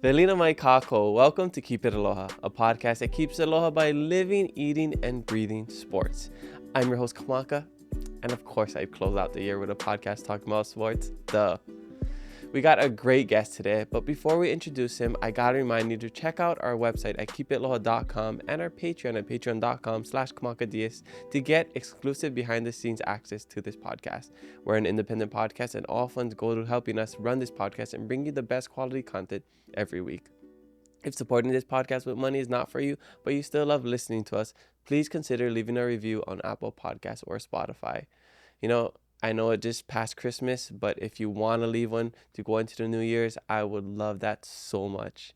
Velina mai kako, welcome to Keep It Aloha, a podcast that keeps aloha by living, eating, and breathing sports. I'm your host, Kamaka, and of course, I close out the year with a podcast talking about sports. Duh. We got a great guest today, but before we introduce him, I gotta remind you to check out our website at keepitaloha.com and our Patreon at patreon.com/kamakadias to get exclusive behind-the-scenes access to this podcast. We're an independent podcast, and all funds go to helping us run this podcast and bring you the best quality content every week. If supporting this podcast with money is not for you, but you still love listening to us, please consider leaving a review on Apple Podcasts or Spotify. I know it just passed Christmas, but if you want to leave one to go into the New Year's, I would love that so much.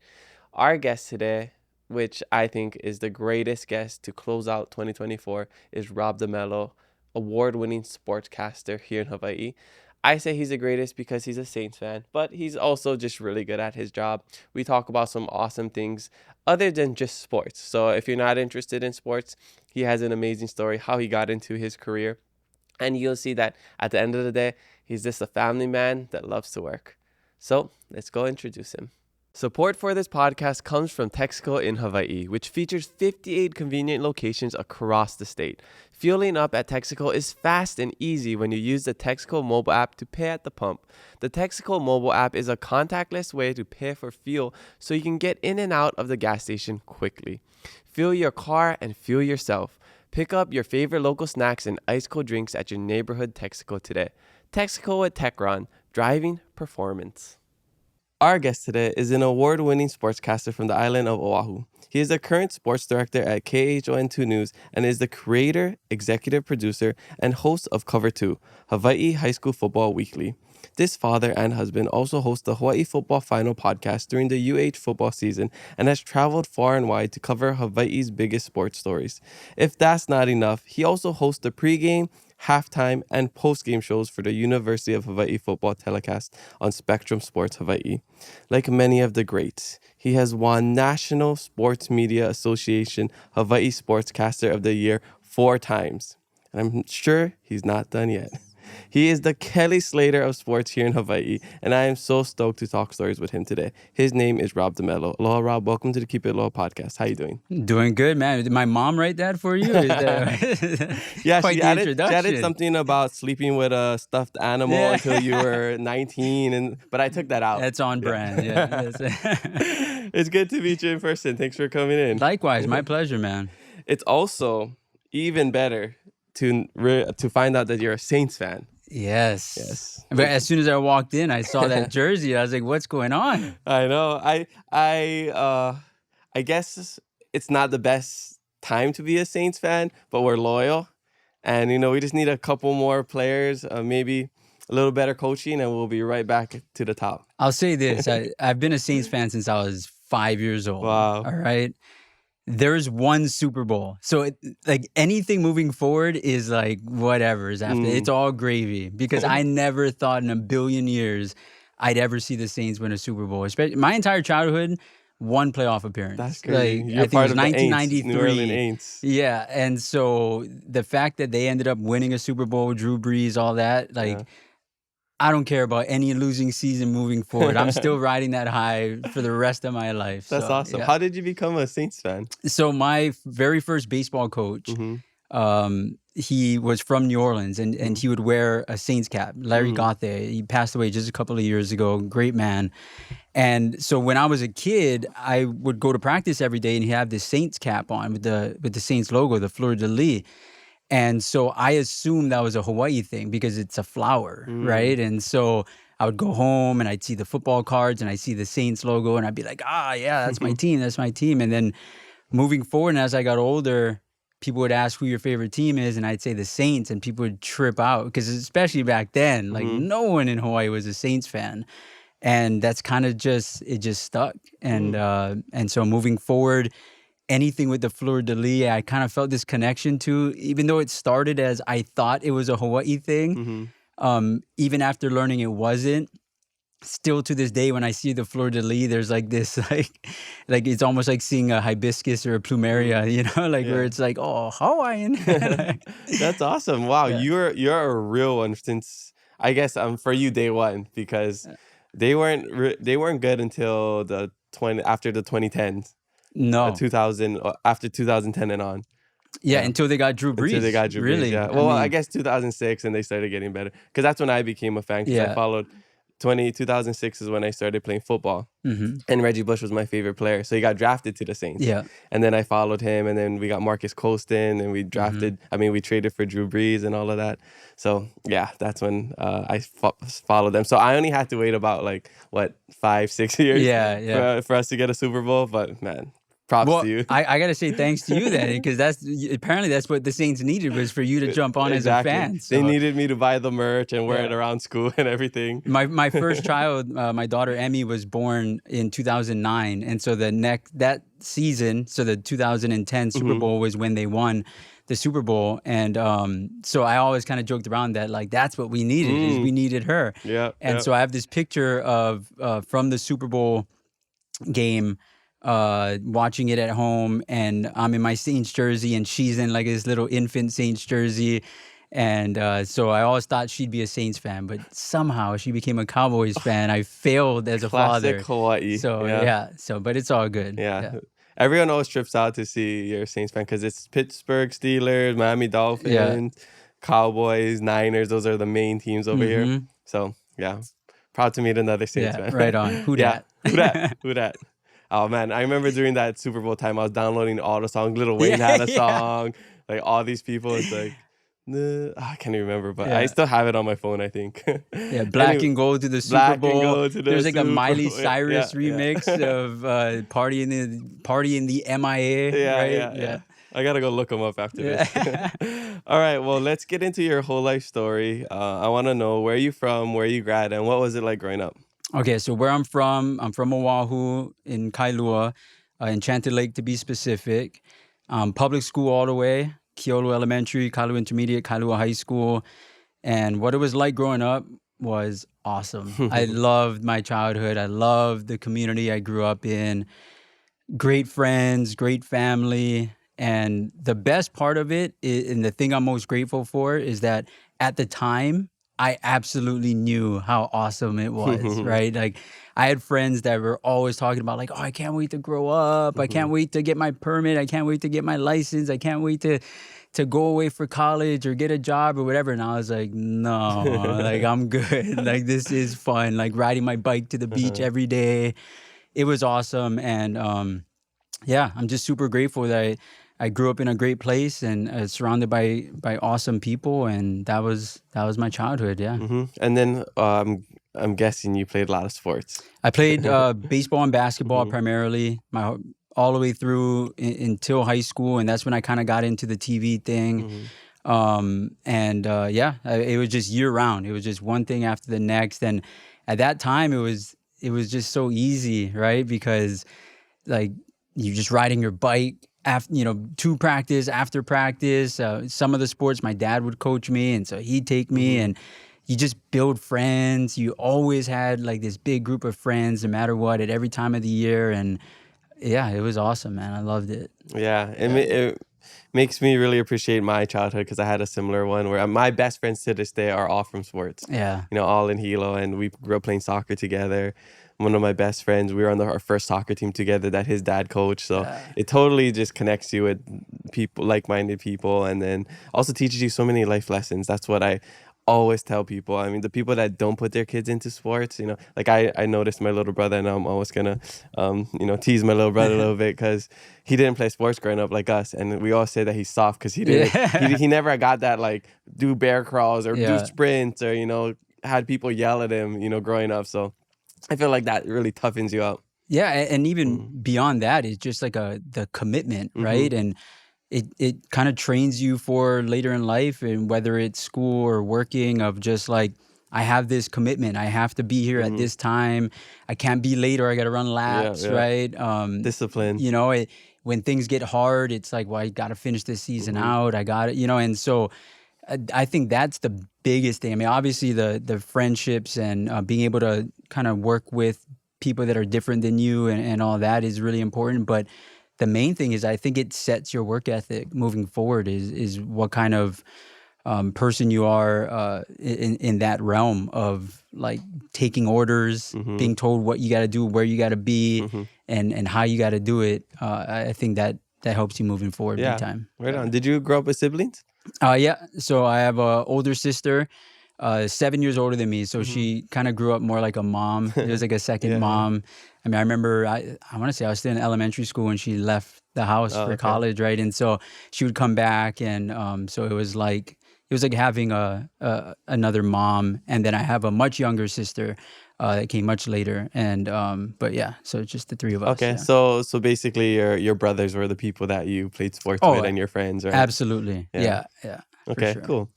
Our guest today, which I think is the greatest guest to close out 2024, is Rob DeMello, award-winning sportscaster here in Hawaii. I say he's the greatest because he's a Saints fan, but he's also just really good at his job. We talk about some awesome things other than just sports. So if you're not interested in sports, he has an amazing story, how he got into his career. And you'll see that at the end of the day, he's just a family man that loves to work. So let's go introduce him. Support for this podcast comes from Texaco in Hawaii, which features 58 convenient locations across the state. Fueling up at Texaco is fast and easy when you use the Texaco mobile app to pay at the pump. The Texaco mobile app is a contactless way to pay for fuel so you can get in and out of the gas station quickly. Fuel your car and fuel yourself. Pick up your favorite local snacks and ice cold drinks at your neighborhood Texaco today. Texaco at Techron, driving performance. Our guest today is an award-winning sportscaster from the island of Oahu. He is the current sports director at KHON2 News and is the creator, executive producer, and host of Cover 2, Hawaii High School Football Weekly. This father and husband also host the Hawaii Football Final podcast during the UH football season and has traveled far and wide to cover Hawaii's biggest sports stories. If that's not enough, he also hosts the pregame, halftime, and postgame shows for the University of Hawaii football telecast on Spectrum Sports Hawaii. Like many of the greats, he has won National Sports Media Association Hawai'i Sportscaster of the Year 4 times. And I'm sure he's not done yet. He is the Kelly Slater of sports here in Hawaii, and I am so stoked to talk stories with him today. His name is Rob DeMello. Aloha, Rob. Welcome to the Keep It Aloha podcast. How you doing? Doing good, man. Did my mom write that for you? Yeah, she added something about sleeping with a stuffed animal until you were 19, but I took that out. That's on brand, yeah. It's good to meet you in person. Thanks for coming in. Likewise, my pleasure, man. It's also even better to find out that you're a Saints fan. Yes. But as soon as I walked in, I saw that jersey. I was like, "What's going on?" I know. I guess it's not the best time to be a Saints fan, but we're loyal, and we just need a couple more players, maybe a little better coaching, and we'll be right back to the top. I'll say this: I've been a Saints fan since I was 5 years old. Wow. All right. There's one Super Bowl. So anything moving forward is like whatever is after. It's all gravy because I never thought in a billion years I'd ever see the Saints win a Super Bowl. Especially my entire childhood, one playoff appearance. That's crazy. I think it was 1993. New Orleans Aints. Yeah. And so the fact that they ended up winning a Super Bowl, Drew Brees, all that, I don't care about any losing season moving forward. I'm still riding that high for the rest of my life. That's awesome. Yeah. How did you become a Saints fan? So my very first baseball coach, he was from New Orleans, and he would wear a Saints cap. Larry Gauthier. He passed away just a couple of years ago. Great man. And so when I was a kid, I would go to practice every day, and he'd have this Saints cap on with the Saints logo, the fleur-de-lis. And so I assumed that was a Hawaii thing because it's a flower, right? And so I would go home and I'd see the football cards and I'd see the Saints logo and I'd be like, yeah, that's my team, that's my team. And then moving forward, and as I got older, people would ask who your favorite team is, and I'd say the Saints, and people would trip out because especially back then, no one in Hawaii was a Saints fan. And that's kind of it just stuck. And so moving forward, anything with the fleur-de-lis, I kind of felt this connection to, even though it started as I thought it was a Hawaii thing, even after learning it wasn't, still to this day when I see the fleur-de-lis, there's like this, like it's almost like seeing a hibiscus or a plumeria, where it's like, oh, Hawaiian. That's awesome. Wow, yeah. You're a real one since, I guess, for you day one, because they weren't good until the after the 2010s. No. 2000 after 2010 and on. Yeah, until they got Drew Brees. Until they got Drew really? Brees, yeah. Well, I guess 2006 and they started getting better. Because that's when I became a fan. Because I followed 2006 is when I started playing football. And Reggie Bush was my favorite player. So he got drafted to the Saints. Yeah. And then I followed him. And then we got Marcus Colston. And we drafted, we traded for Drew Brees and all of that. So, yeah, that's when I followed them. So I only had to wait about 5-6 years for us to get a Super Bowl. But, man, props to you. I got to say thanks to you then, because apparently that's what the Saints needed, was for you to jump on as a fan. So. They needed me to buy the merch and wear it around school and everything. My first child, my daughter Emmy, was born in 2009, and so that season, so the 2010 Super Bowl was when they won the Super Bowl, and so I always kind of joked around that that's what we needed, is we needed her. Yeah. And so I have this picture of from the Super Bowl game. Watching it at home, and I'm in my Saints jersey and she's in this little infant Saints jersey, and so I always thought she'd be a Saints fan, but somehow she became a Cowboys fan. I failed as a father. Classic Hawaii. So but it's all good. Yeah. Everyone always trips out to see your Saints fan because it's Pittsburgh Steelers, Miami Dolphins, Cowboys, Niners. Those are the main teams over here. So yeah, proud to meet another Saints fan. Right on. Who dat? Who dat? Oh, man, I remember during that Super Bowl time, I was downloading all the songs. Lil Wayne had a song. All these people, it's I can't even remember, but I still have it on my phone, I think. Black and Gold to the Super Bowl. There's a Miley Bowl. Cyrus remix of Party in the MIA. Yeah. I got to go look them up after this. All right, well, let's get into your whole life story. I want to know, where are you from, where you grad, and what was it like growing up? Okay, so where I'm from Oahu in Kailua, Enchanted Lake to be specific. Public school all the way, Keolu Elementary, Kailua Intermediate, Kailua High School. And what it was like growing up was awesome. I loved my childhood. I loved the community I grew up in. Great friends, great family. And the best part of it, and the thing I'm most grateful for, is that at the time, I absolutely knew how awesome it was, right? I had friends that were always talking about oh, I can't wait to grow up. I can't wait to get my permit. I can't wait to get my license. I can't wait to go away for college or get a job or whatever. And I was like, no, I'm good. This is fun. Riding my bike to the beach every day. It was awesome. And I'm just super grateful that I grew up in a great place and surrounded by awesome people, and that was my childhood. Yeah. And then I'm guessing you played a lot of sports. I played baseball and basketball primarily, all the way through until high school, and that's when I kind of got into the TV thing. It was just year round. It was just one thing after the next, and at that time it was just so easy, right? Because you're just riding your bike. To practice, after practice, some of the sports my dad would coach me, and so he'd take me, and you just build friends. You always had this big group of friends, no matter what, at every time of the year, and it was awesome, man. I loved it. It makes me really appreciate my childhood because I had a similar one where my best friends to this day are all from sports. All in Hilo, and we grew up playing soccer together. One of my best friends, we were on our first soccer team together that his dad coached. So it totally just connects you with people, like-minded people, and then also teaches you so many life lessons. That's what I always tell people. I mean, the people that don't put their kids into sports, I noticed my little brother, and I'm always gonna, tease my little brother a little bit because he didn't play sports growing up like us, and we all say that he's soft because he didn't. He never got that do bear crawls or do sprints or had people yell at him growing up. So I feel like that really toughens you up. Yeah, and even beyond that, it's just the commitment, right? And it kind of trains you for later in life, and whether it's school or working, of just I have this commitment. I have to be here at this time. I can't be late or I got to run laps, right? Discipline. When things get hard, it's well, I got to finish this season out. I got it, and so I think that's the biggest thing. I mean, obviously the friendships and being able to kind of work with people that are different than you and all that is really important. But the main thing is I think it sets your work ethic moving forward is what kind of person you are in that realm of taking orders, being told what you got to do, where you got to be, and how you got to do it. I think that helps you moving forward big time. Right on. Did you grow up with siblings? Yeah. So I have an older sister, 7 years older than me. So she kind of grew up more like a mom. It was like a second mom. I mean, I remember, I want to say I was still in elementary school when she left the house for college, right? And so she would come back, and so it was like having another mom. And then I have a much younger sister that came much later. And but yeah, so it's just the three of us. Okay, yeah. so basically your brothers were the people that you played sports with, and your friends, right? Absolutely. Yeah. Okay, sure. cool.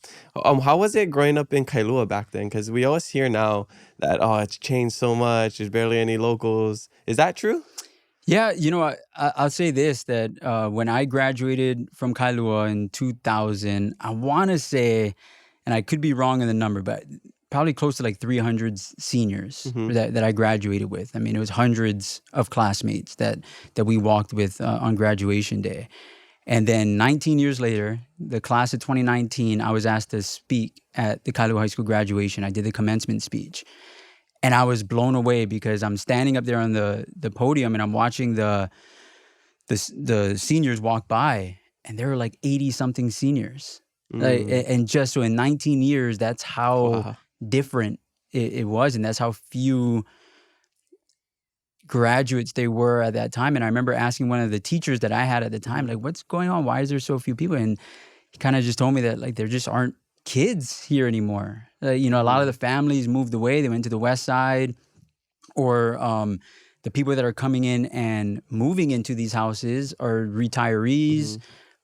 How was it growing up in Kailua back then? Because we always hear now that it's changed so much. There's barely any locals. Is that true? Yeah, I'll say this, that when I graduated from Kailua in 2000, I want to say, and I could be wrong in the number, but probably close to like 300 seniors that I graduated with. I mean, it was hundreds of classmates that we walked with on graduation day. And then 19 years later, the class of 2019, I was asked to speak at the Kailua High School graduation. I did the commencement speech. And I was blown away because I'm standing up there on the podium and I'm watching the seniors walk by, and there were like 80-something seniors. And just so in 19 years, that's how different it was, and that's how few graduates they were at that time. And I remember asking one of the teachers that I had at the time, like, what's going on? Why is there so few people? And he kind of just told me that like there just aren't kids here anymore. A lot of the families moved away. They went to the west side, or the people that are coming in and moving into these houses are retirees,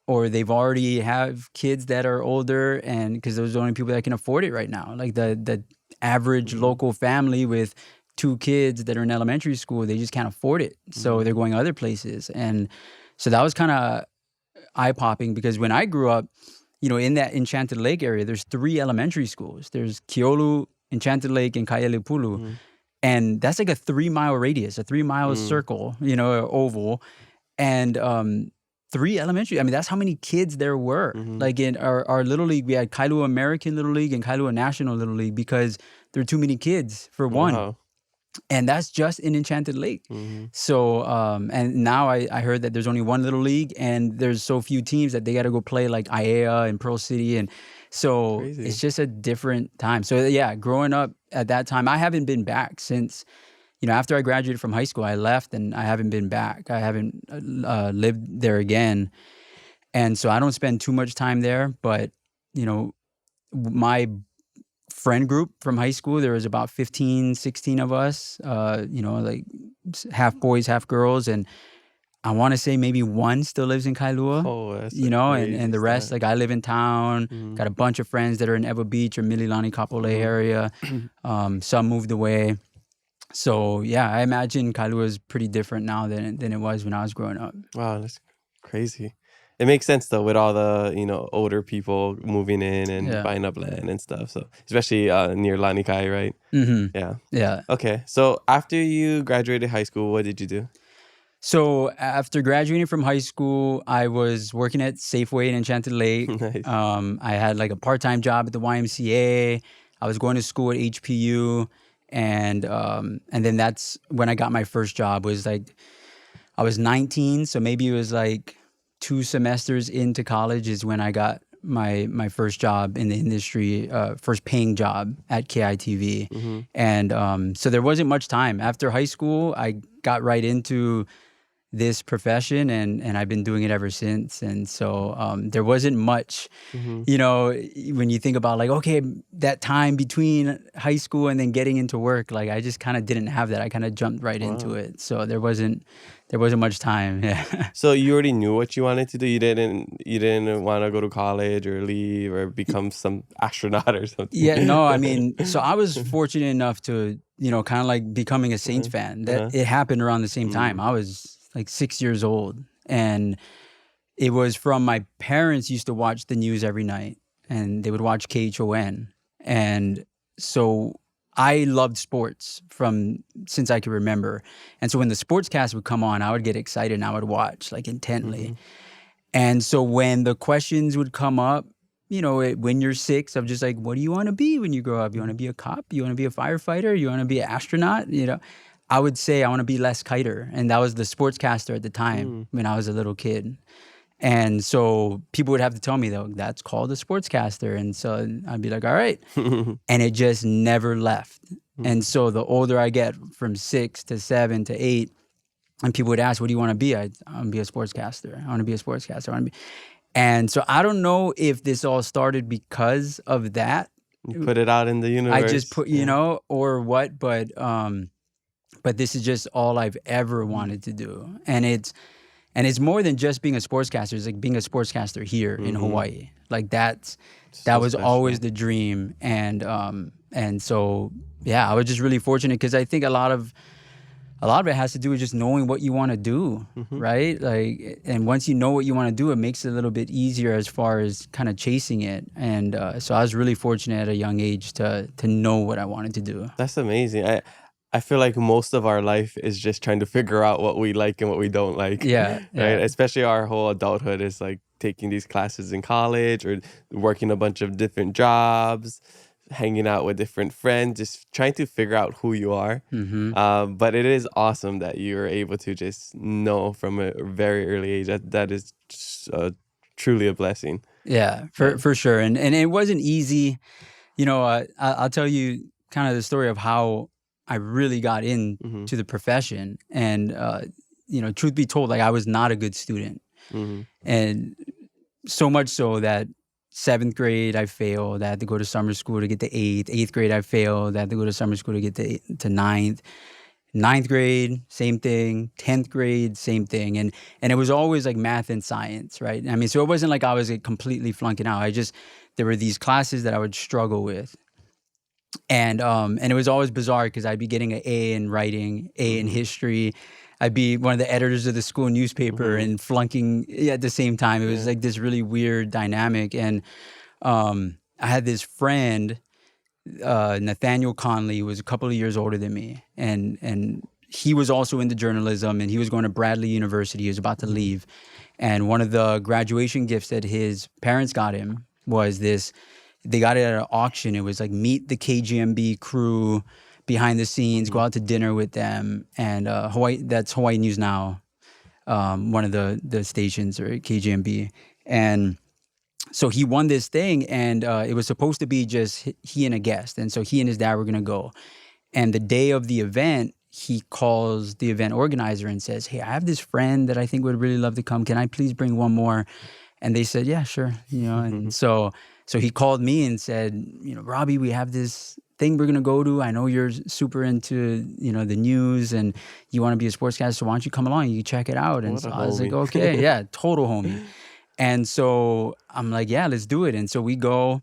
or they've already have kids that are older, and because those are the only people that can afford it right now. Like the average local family with 2 kids that are in elementary school, they just can't afford it. So they're going other places. And so that was kind of eye-popping, because when I grew up, in that Enchanted Lake area, there's 3 elementary schools. There's Keolu, Enchanted Lake, and Kailua. And that's like a 3-mile radius, a 3-mile circle, oval. And 3 elementary, I mean, that's how many kids there were. Like in our Little League, we had Kailua American Little League and Kailua National Little League, because there are too many kids for one. Wow. And that's just in Enchanted Lake. So, and now I heard that there's only 1 little league, and there's so few teams that they got to go play like Aiea and Pearl City. And so it's just a different time. So yeah, growing up at that time, I haven't been back since, after I graduated from high school, I left and I haven't been back. I haven't lived there again. And so I don't spend too much time there, but, my friend group from high school, there was about 15, 16 of us, like half boys, half girls. And I want to say maybe 1 still lives in Kailua, and the rest, like I live in town, got a bunch of friends that are in Ewa Beach or Mililani Kapolei area. Some moved away. So yeah, I imagine Kailua is pretty different now than it was when I was growing up. Wow, that's crazy. It makes sense though, with all the older people moving in and buying up land and stuff. So especially near Lanikai, right? Yeah. Okay. So after you graduated high school, what did you do? So after graduating from high school, I was working at Safeway in Enchanted Lake. Nice. I had like a part-time job at the YMCA. I was going to school at HPU, and then that's when I got my first job. Was like I was 19, so maybe it was like 2 semesters into college is when I got my first job in the industry, first paying job at KITV. And so there wasn't much time. After high school, I got right into this profession, and I've been doing it ever since. And so there wasn't much, when you think about like, okay, that time between high school and then getting into work, like I just kind of didn't have that. I kind of jumped right into it. So there wasn't much time. Yeah. So you already knew what you wanted to do. You didn't want to go to college or leave or become some astronaut or something. Yeah, no, I mean, so I was fortunate enough to, kind of like becoming a Saints fan. That it happened around the same time. I was like 6 years old, and it was from my parents used to watch the news every night, and they would watch KHON. And so I loved sports since I could remember. And so when the sportscast would come on, I would get excited and I would watch like intently. And so when the questions would come up, when you're 6, I'm just like, what do you want to be when you grow up? You want to be a cop? You want to be a firefighter? You want to be an astronaut? I would say I want to be Les Kiter. And that was the sportscaster at the time when I was a little kid. And so people would have to tell me, though, that's called a sportscaster. And so I'd be like, all right. And it just never left. And so the older I get, from 6 to 7 to 8, and people would ask, what do you want to be? I want to be a sportscaster. I want to be a sportscaster. I want to be. And so I don't know if this all started because of that. You put it out in the universe. I just put, or what, but this is just all I've ever wanted to do. And it's more than just being a sportscaster. It's like being a sportscaster here in Hawaii. Like that was special. Always the dream. And so, yeah, I was just really fortunate because I think a lot of it has to do with just knowing what you want to do, right? Like, and once you know what you want to do, it makes it a little bit easier as far as kind of chasing it. And so I was really fortunate at a young age to know what I wanted to do. That's amazing. I feel like most of our life is just trying to figure out what we like and what we don't like. Yeah. Right. Especially our whole adulthood is like taking these classes in college or working a bunch of different jobs, hanging out with different friends, just trying to figure out who you are. But it is awesome that you're able to just know from a very early age. That is truly a blessing. Yeah, for sure. And it wasn't easy. I'll tell you kind of the story of how I really got into the profession. And, truth be told, like I was not a good student. And so much so that 7th grade, I failed. I had to go to summer school to get to 8th. 8th grade, I failed. I had to go to summer school to get to 9th. 9th grade, same thing. 10th grade, same thing. And it was always like math and science, right? I mean, so it wasn't like I was completely flunking out. There were these classes that I would struggle with. And it was always bizarre because I'd be getting an A in writing, A in history. I'd be one of the editors of the school newspaper and flunking at the same time. It was like this really weird dynamic. And I had this friend, Nathaniel Conley, who was a couple of years older than me. And he was also into journalism, and he was going to Bradley University. He was about to leave. And one of the graduation gifts that his parents got him was this. They got it at an auction. It was like meet the KGMB crew behind the scenes, go out to dinner with them. And that's Hawaii News Now, one of the stations, or KGMB. And so he won this thing, and it was supposed to be just he and a guest. And so he and his dad were going to go. And the day of the event, he calls the event organizer and says, hey, I have this friend that I think would really love to come. Can I please bring one more? And they said, yeah, sure. And so he called me and said, Robbie, we have this thing we're going to go to. I know you're super into, the news and you want to be a sportscaster. So why don't you come along? You check it out. And so I was like, okay, yeah, total homie. And so I'm like, yeah, let's do it. And so we go,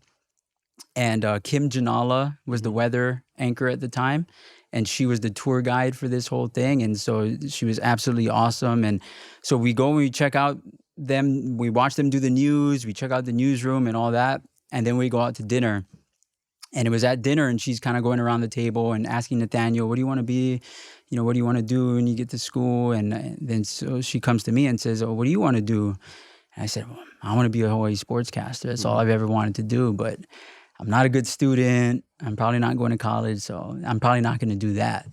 and Kim Janala was the weather anchor at the time. And she was the tour guide for this whole thing. And so she was absolutely awesome. And so we go and we check out them. We watch them do the news. We check out the newsroom and all that. And then we go out to dinner. And it was at dinner, and she's kind of going around the table and asking Nathaniel, what do you want to be? What do you want to do when you get to school? And then so she comes to me and says, oh, what do you want to do? And I said, well, I want to be a Hawai'i Sportscaster. That's all I've ever wanted to do. But I'm not a good student. I'm probably not going to college, so I'm probably not going to do that.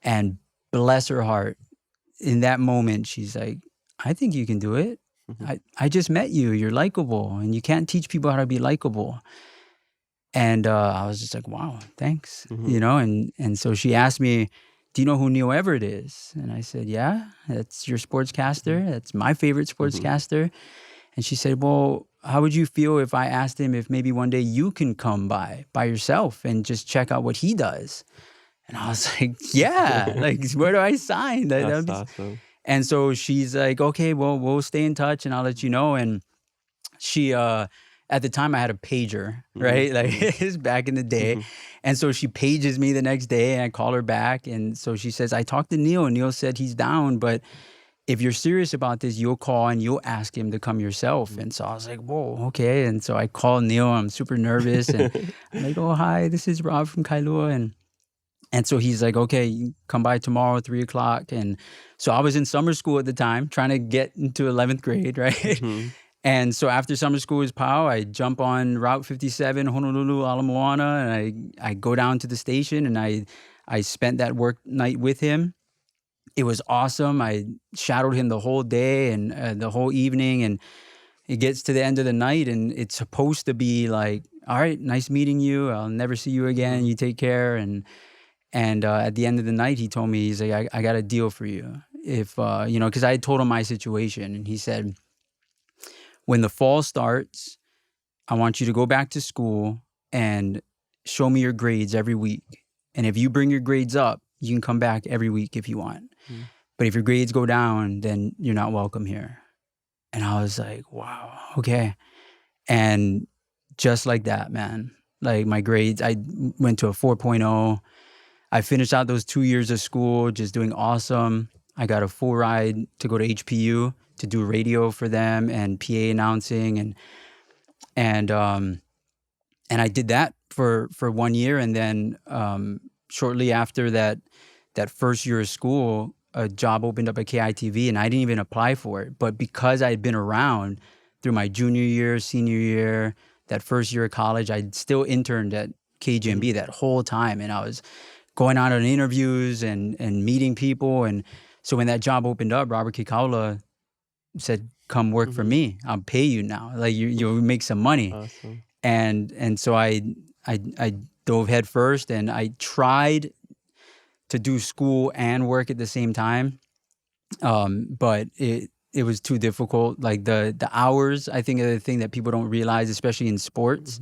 And bless her heart, in that moment, she's like, I think you can do it. I just met you. You're likable, and you can't teach people how to be likable. And I was just like, wow, thanks. And so she asked me, do you know who Neil Everett is? And I said, yeah, that's your sportscaster. That's my favorite sportscaster. And she said, well, how would you feel if I asked him if maybe one day you can come by yourself and just check out what he does? And I was like, yeah, like, where do I sign? That's awesome. And so she's like, okay, well, we'll stay in touch and I'll let you know. And she, at the time I had a pager, right? Like it's back in the day. And so she pages me the next day and I call her back. And so she says, I talked to Neil and Neil said he's down, but if you're serious about this, you'll call and you'll ask him to come yourself. And so I was like, whoa, okay. And so I call Neil. I'm super nervous. And I'm like, oh, hi, this is Rob from Kailua. And so he's like, okay, you come by tomorrow, 3:00. And so I was in summer school at the time, trying to get into 11th grade, right? And so after summer school is POW, I jump on Route 57, Honolulu, Ala Moana, and I go down to the station and I I spent that work night with him. It was awesome. I shadowed him the whole day and the whole evening, and it gets to the end of the night, and it's supposed to be like, all right, nice meeting you. I'll never see you again. You take care. And at the end of the night, he told me, he's like, I got a deal for you. If, because I had told him my situation, and he said, when the fall starts, I want you to go back to school and show me your grades every week. And if you bring your grades up, you can come back every week if you want. But if your grades go down, then you're not welcome here. And I was like, wow, okay. And just like that, man, like my grades, I went to a 4.0. I finished out those 2 years of school just doing awesome. I got a full ride to go to HPU to do radio for them and PA announcing. And I did that for 1 year. And then shortly after that first year of school, a job opened up at KITV, and I didn't even apply for it. But because I had been around through my junior year, senior year, that first year of college, I still interned at KGMB that whole time. And I was going out on interviews and meeting people. And so when that job opened up, Robert Kikaula said, come work for me. I'll pay you now. Like you'll make some money. Awesome. And so I dove head first, and I tried to do school and work at the same time. But it was too difficult. Like the hours, I think, are the thing that people don't realize, especially in sports.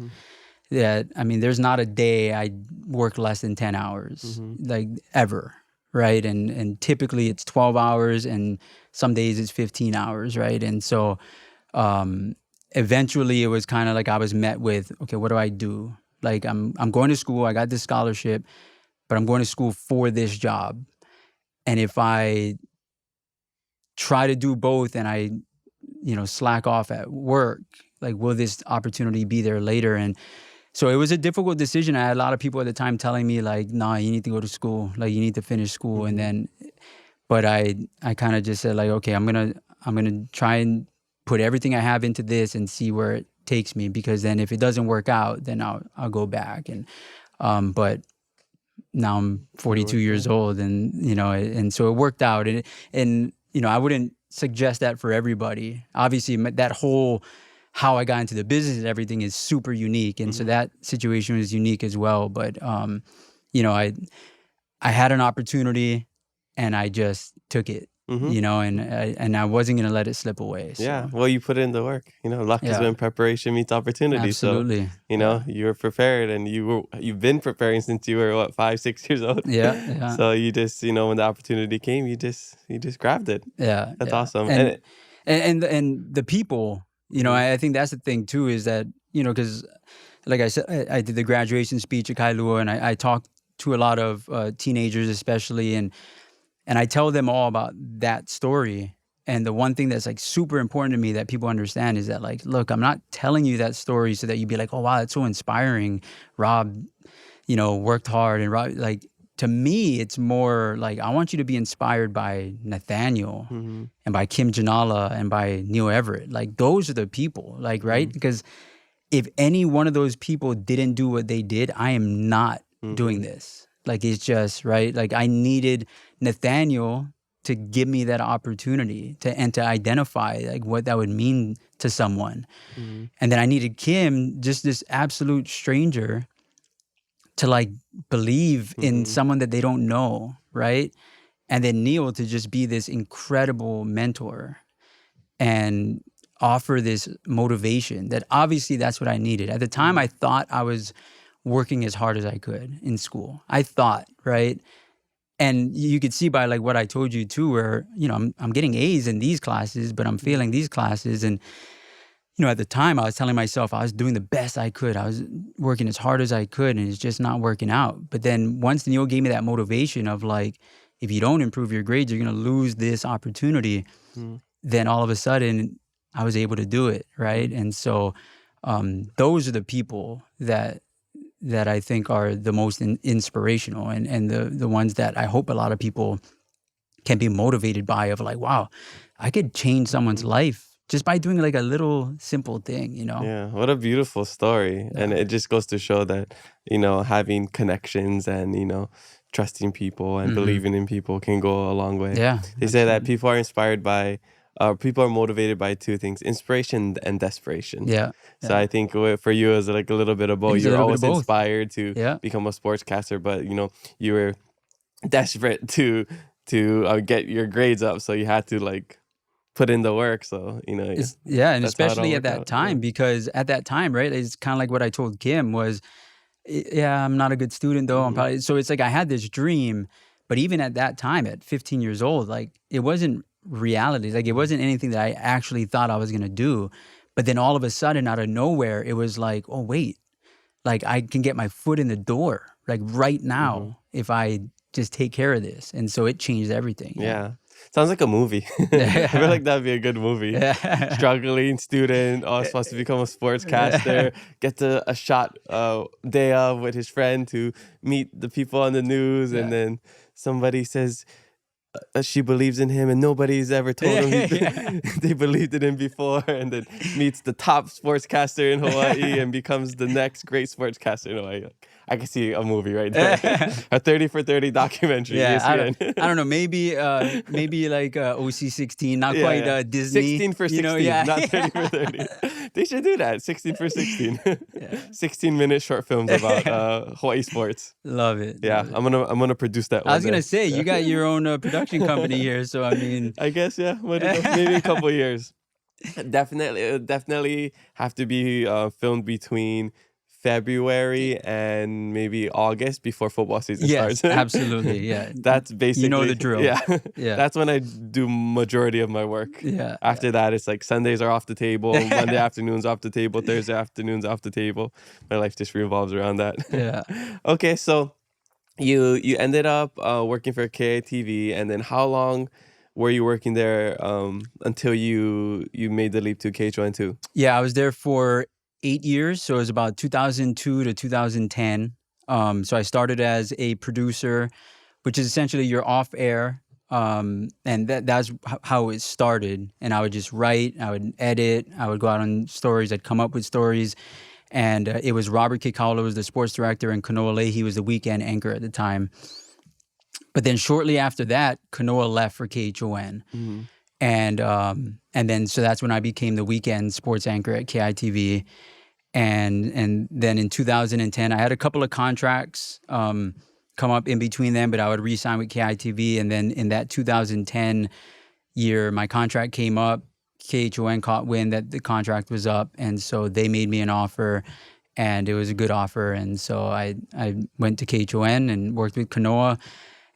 That, I mean, there's not a day I work less than 10 hours, like ever, right? And typically it's 12 hours, and some days it's 15 hours, right? And so eventually it was kind of like I was met with, okay, what do I do? Like I'm going to school, I got this scholarship, but I'm going to school for this job. And if I try to do both and I, slack off at work, like, will this opportunity be there later? And so it was a difficult decision. I had a lot of people at the time telling me like, nah, you need to go to school. Like, you need to finish school. And then, but I kind of just said like, okay, I'm going to try and put everything I have into this and see where it takes me, because then if it doesn't work out, then I'll go back. And, but now I'm 42 years old, and, and so it worked out. And I wouldn't suggest that for everybody. Obviously, that whole how I got into the business and everything is super unique. And so that situation was unique as well. But, I had an opportunity and I just took it, and I wasn't going to let it slip away. So. Yeah. Well, you put in the work, luck is when preparation meets opportunity. Absolutely. So, you were prepared, and you've been preparing since you were 5-6 years old. Yeah. So you just, when the opportunity came, you just grabbed it. Yeah. That's awesome. And the people, I think that's the thing too, is that, because like I said, I did the graduation speech at Kailua, and I talked to a lot of teenagers especially, and I tell them all about that story. And the one thing that's like super important to me that people understand is that, like, look, I'm not telling you that story so that you'd be like, oh wow, that's so inspiring. Rob, worked hard, and Rob, like, to me, it's more like I want you to be inspired by Nathaniel and by Kim Janala and by Neil Everett. Like, those are the people, like, right? Because if any one of those people didn't do what they did, I am not doing this. Like, it's just, right? Like, I needed Nathaniel to give me that opportunity to identify like what that would mean to someone. And then I needed Kim, just this absolute stranger, to like believe in someone that they don't know, right? And then Neil to just be this incredible mentor and offer this motivation that obviously that's what I needed. At the time, I thought I was working as hard as I could in school. I thought, right? And you could see by like what I told you too, where, I'm getting A's in these classes, but I'm failing these classes. And, at the time I was telling myself I was doing the best I could. I was working as hard as I could, and it's just not working out. But then once Neil gave me that motivation of like, if you don't improve your grades, you're going to lose this opportunity. Then all of a sudden I was able to do it. Right. And so those are the people that I think are the most inspirational and the ones that I hope a lot of people can be motivated by, of like, wow, I could change someone's life just by doing like a little simple thing, Yeah, what a beautiful story. Yeah. And it just goes to show that, having connections and, trusting people and believing in people can go a long way. Yeah. They say that people are inspired by, people are motivated by two things: inspiration and desperation. Yeah. So I think for you, it was like a little bit of both. It's a You're little bit of always both. inspired to become a sportscaster, but you were desperate to get your grades up, so you had to like put in the work. So and that's how it especially all at that worked out. time, because at that time, right, it's kind of like what I told Kim was, yeah, I'm not a good student though. I'm probably, so it's like I had this dream, but even at that time, at 15 years old, like it wasn't reality. Like it wasn't anything that I actually thought I was gonna do. But then all of a sudden, out of nowhere, it was like, oh wait, like I can get my foot in the door, like right now, if I just take care of this. And so it changed everything. Yeah. Sounds like a movie. I feel like that'd be a good movie. Struggling student, supposed to become a sportscaster, gets a shot day of with his friend to meet the people on the news, and then somebody says she believes in him, and nobody's ever told him they believed in him before, and then meets the top sportscaster in Hawaii and becomes the next great sportscaster in Hawaii. I can see a movie right there. A 30 for 30 documentary. Yeah, I don't know. Maybe like OC16, not quite Disney. 16 for 16, not 30 for 30. They should do that. 16 for 16. 16-minute short films about Hawai'i sports. Love it. Yeah, love it. I'm gonna produce that. I was gonna say you got your own production company here, so I mean, I guess maybe a couple of years. Definitely have to be filmed between February and maybe August before football season starts. Absolutely. Yeah. That's basically the drill. Yeah. That's when I do majority of my work. Yeah. After that, it's like Sundays are off the table, Monday afternoons off the table, Thursday afternoons off the table. My life just revolves around that. Yeah. Okay, so you ended up working for KITV, and then how long were you working there until you made the leap to KHON2? Yeah, I was there for 8 years, so it was about 2002 to 2010. So I started as a producer, which is essentially you're off air, and that's how it started. And I would just write, I would edit, I would go out on stories, I'd come up with stories. And it was Robert Kikaula was the sports director, and Kanoa Leahy was the weekend anchor at the time. But then shortly after that, Kanoa left for KHON. And then so that's when I became the weekend sports anchor at KITV. And then in 2010, I had a couple of contracts come up in between them, but I would re-sign with KITV. And then in that 2010 year, my contract came up. KHON caught wind that the contract was up, and so they made me an offer, and it was a good offer. And so I went to KHON and worked with Kanoa.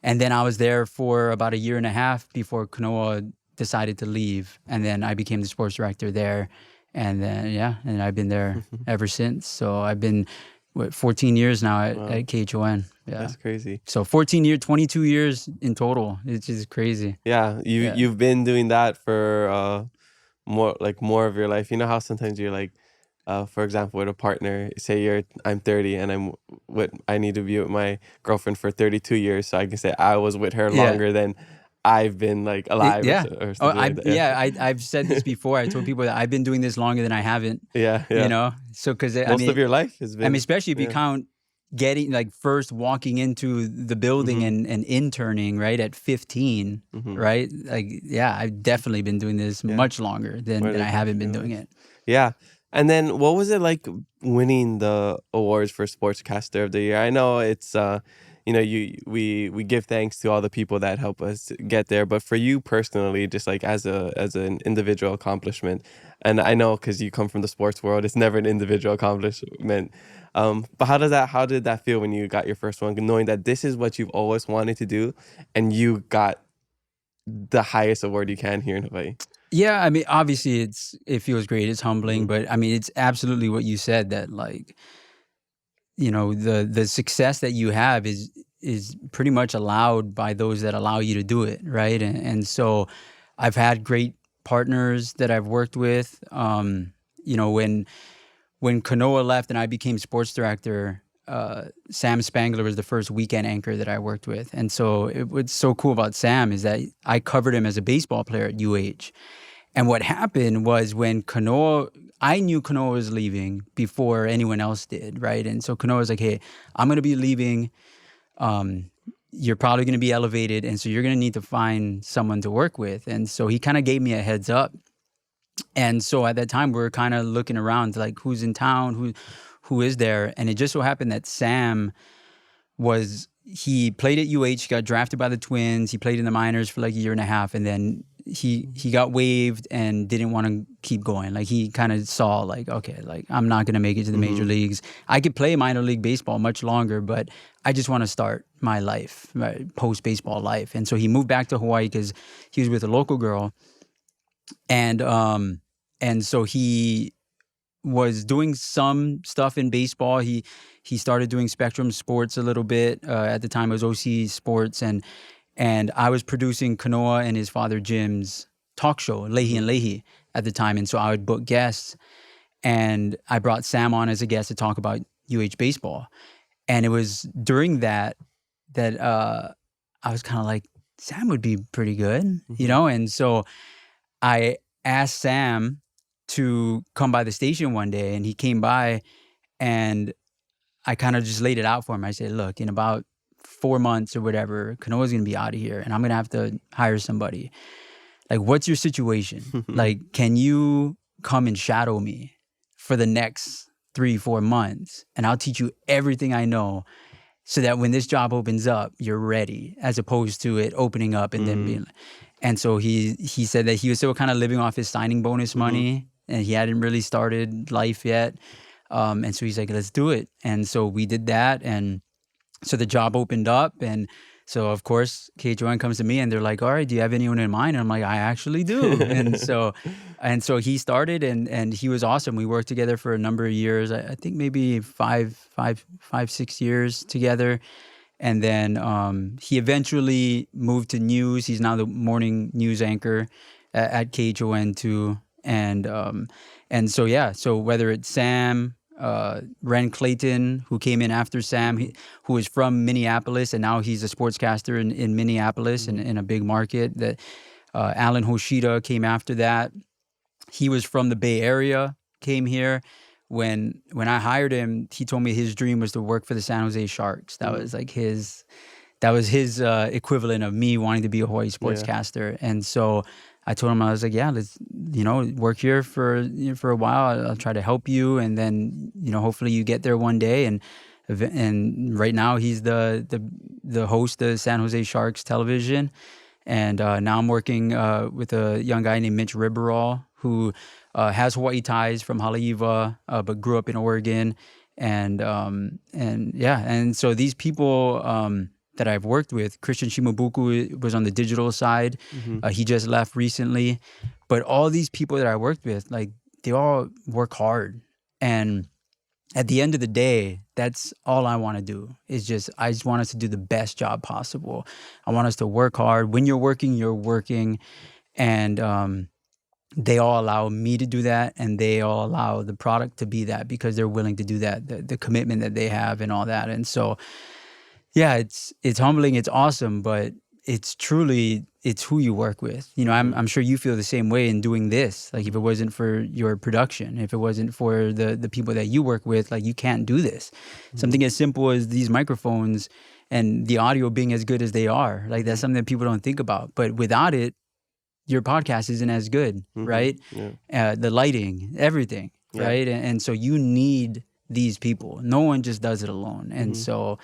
And then I was there for about a year and a half before Kanoa decided to leave. And then I became the sports director there. And then, and I've been there ever since. So I've been, 14 years now at KHON. Yeah. That's crazy. So 14 years, 22 years in total. It's just crazy. Yeah, you've been doing that for more of your life. You know how sometimes you're like, for example, with a partner, say I'm 30 and I need to be with my girlfriend for 32 years, so I can say I was with her longer than I've been like alive or something like that. I've said this before. I told people that I've been doing this longer than I haven't. Yeah. You know, so because most of your life has been. I mean, especially if you count getting like first walking into the building and interning right at 15, right? Like, I've definitely been doing this much longer than I haven't been doing it. Yeah. And then what was it like winning the awards for Sportscaster of the Year? I know it's we give thanks to all the people that help us get there, but for you personally, just like as an individual accomplishment, and I know because you come from the sports world, it's never an individual accomplishment. But how did that feel when you got your first one, knowing that this is what you've always wanted to do, and you got the highest award you can here in Hawaii? Yeah, I mean, obviously it feels great. It's humbling, but I mean, it's absolutely what you said, that like, you know, the success that you have is pretty much allowed by those that allow you to do it, right? And so I've had great partners that I've worked with. You know, when Kanoa left and I became sports director, Sam Spangler was the first weekend anchor that I worked with. And so what's so cool about Sam is that I covered him as a baseball player at UH. And what happened was when I knew Kanoa was leaving before anyone else did, right? And so Kanoa was like, hey, I'm going to be leaving. you're probably going to be elevated, and so you're going to need to find someone to work with. And so he kind of gave me a heads up. And so at that time, we were kind of looking around, like who's in town, who is there. And it just so happened that Sam he played at UH, got drafted by the Twins. He played in the minors for like a year and a half, and then he got waived and didn't want to keep going. Like he kind of saw like, okay, like I'm not going to make it to the major leagues. I could play minor league baseball much longer, but I just want to start my life, my post-baseball life. And so he moved back to Hawaii because he was with a local girl. And so he was doing some stuff in baseball. He started doing Spectrum Sports a little bit. At the time, it was OC Sports, and I was producing Kanoa and his father Jim's talk show, Leahy and Leahy, at the time. And so I would book guests, and I brought Sam on as a guest to talk about UH baseball. And it was during that I was kind of like, Sam would be pretty good, you know? And so I asked Sam to come by the station one day, and he came by, and I kind of just laid it out for him. I said, look, in about 4 months or whatever, Kanoa's going to be out of here, and I'm going to have to hire somebody. Like, what's your situation? Like, can you come and shadow me for the next 3-4 months, and I'll teach you everything I know, so that when this job opens up, you're ready, as opposed to it opening up and then being like... And so he said that he was still kind of living off his signing bonus money, and he hadn't really started life yet. And so he's like, let's do it. And so we did that. And so the job opened up. And so, of course, KHON comes to me, and they're like, all right, do you have anyone in mind? And I'm like, I actually do. and so he started, and he was awesome. We worked together for a number of years. I think maybe 5-6 years together. And then he eventually moved to news. He's now the morning news anchor at KHON too. And so, yeah, so whether it's Sam, Ren Clayton, who came in after Sam, who is from Minneapolis, and now he's a sportscaster in Minneapolis in a big market. That Alan Hoshida came after that. He was from the Bay Area, came here. When I hired him, he told me his dream was to work for the San Jose Sharks. That was like his equivalent of me wanting to be a Hawai'i Sportscaster. Yeah. And so I told him, I was like, yeah, let's, work here for a while. I'll try to help you. And then, hopefully you get there one day. And right now he's the host of San Jose Sharks television. And now I'm working with a young guy named Mitch Riberall, who has Hawaii ties from Haleiwa, but grew up in Oregon. And so these people that I've worked with, Christian Shimabuku was on the digital side. He just left recently. But all these people that I worked with, like, they all work hard. And at the end of the day, that's all I want to do. I just want us to do the best job possible. I want us to work hard. When you're working. And they all allow me to do that, and they all allow the product to be that, because they're willing to do that, the commitment that they have and all that. And so, yeah, it's humbling, it's awesome, but it's who you work with. I'm sure you feel the same way in doing this. Like, if it wasn't for your production, if it wasn't for the people that you work with, like, you can't do this. Something as simple as these microphones and the audio being as good as they are, like, that's something that people don't think about. But without it, your podcast isn't as good, right? Yeah. The lighting, everything, right? And so you need these people. No one just does it alone. And so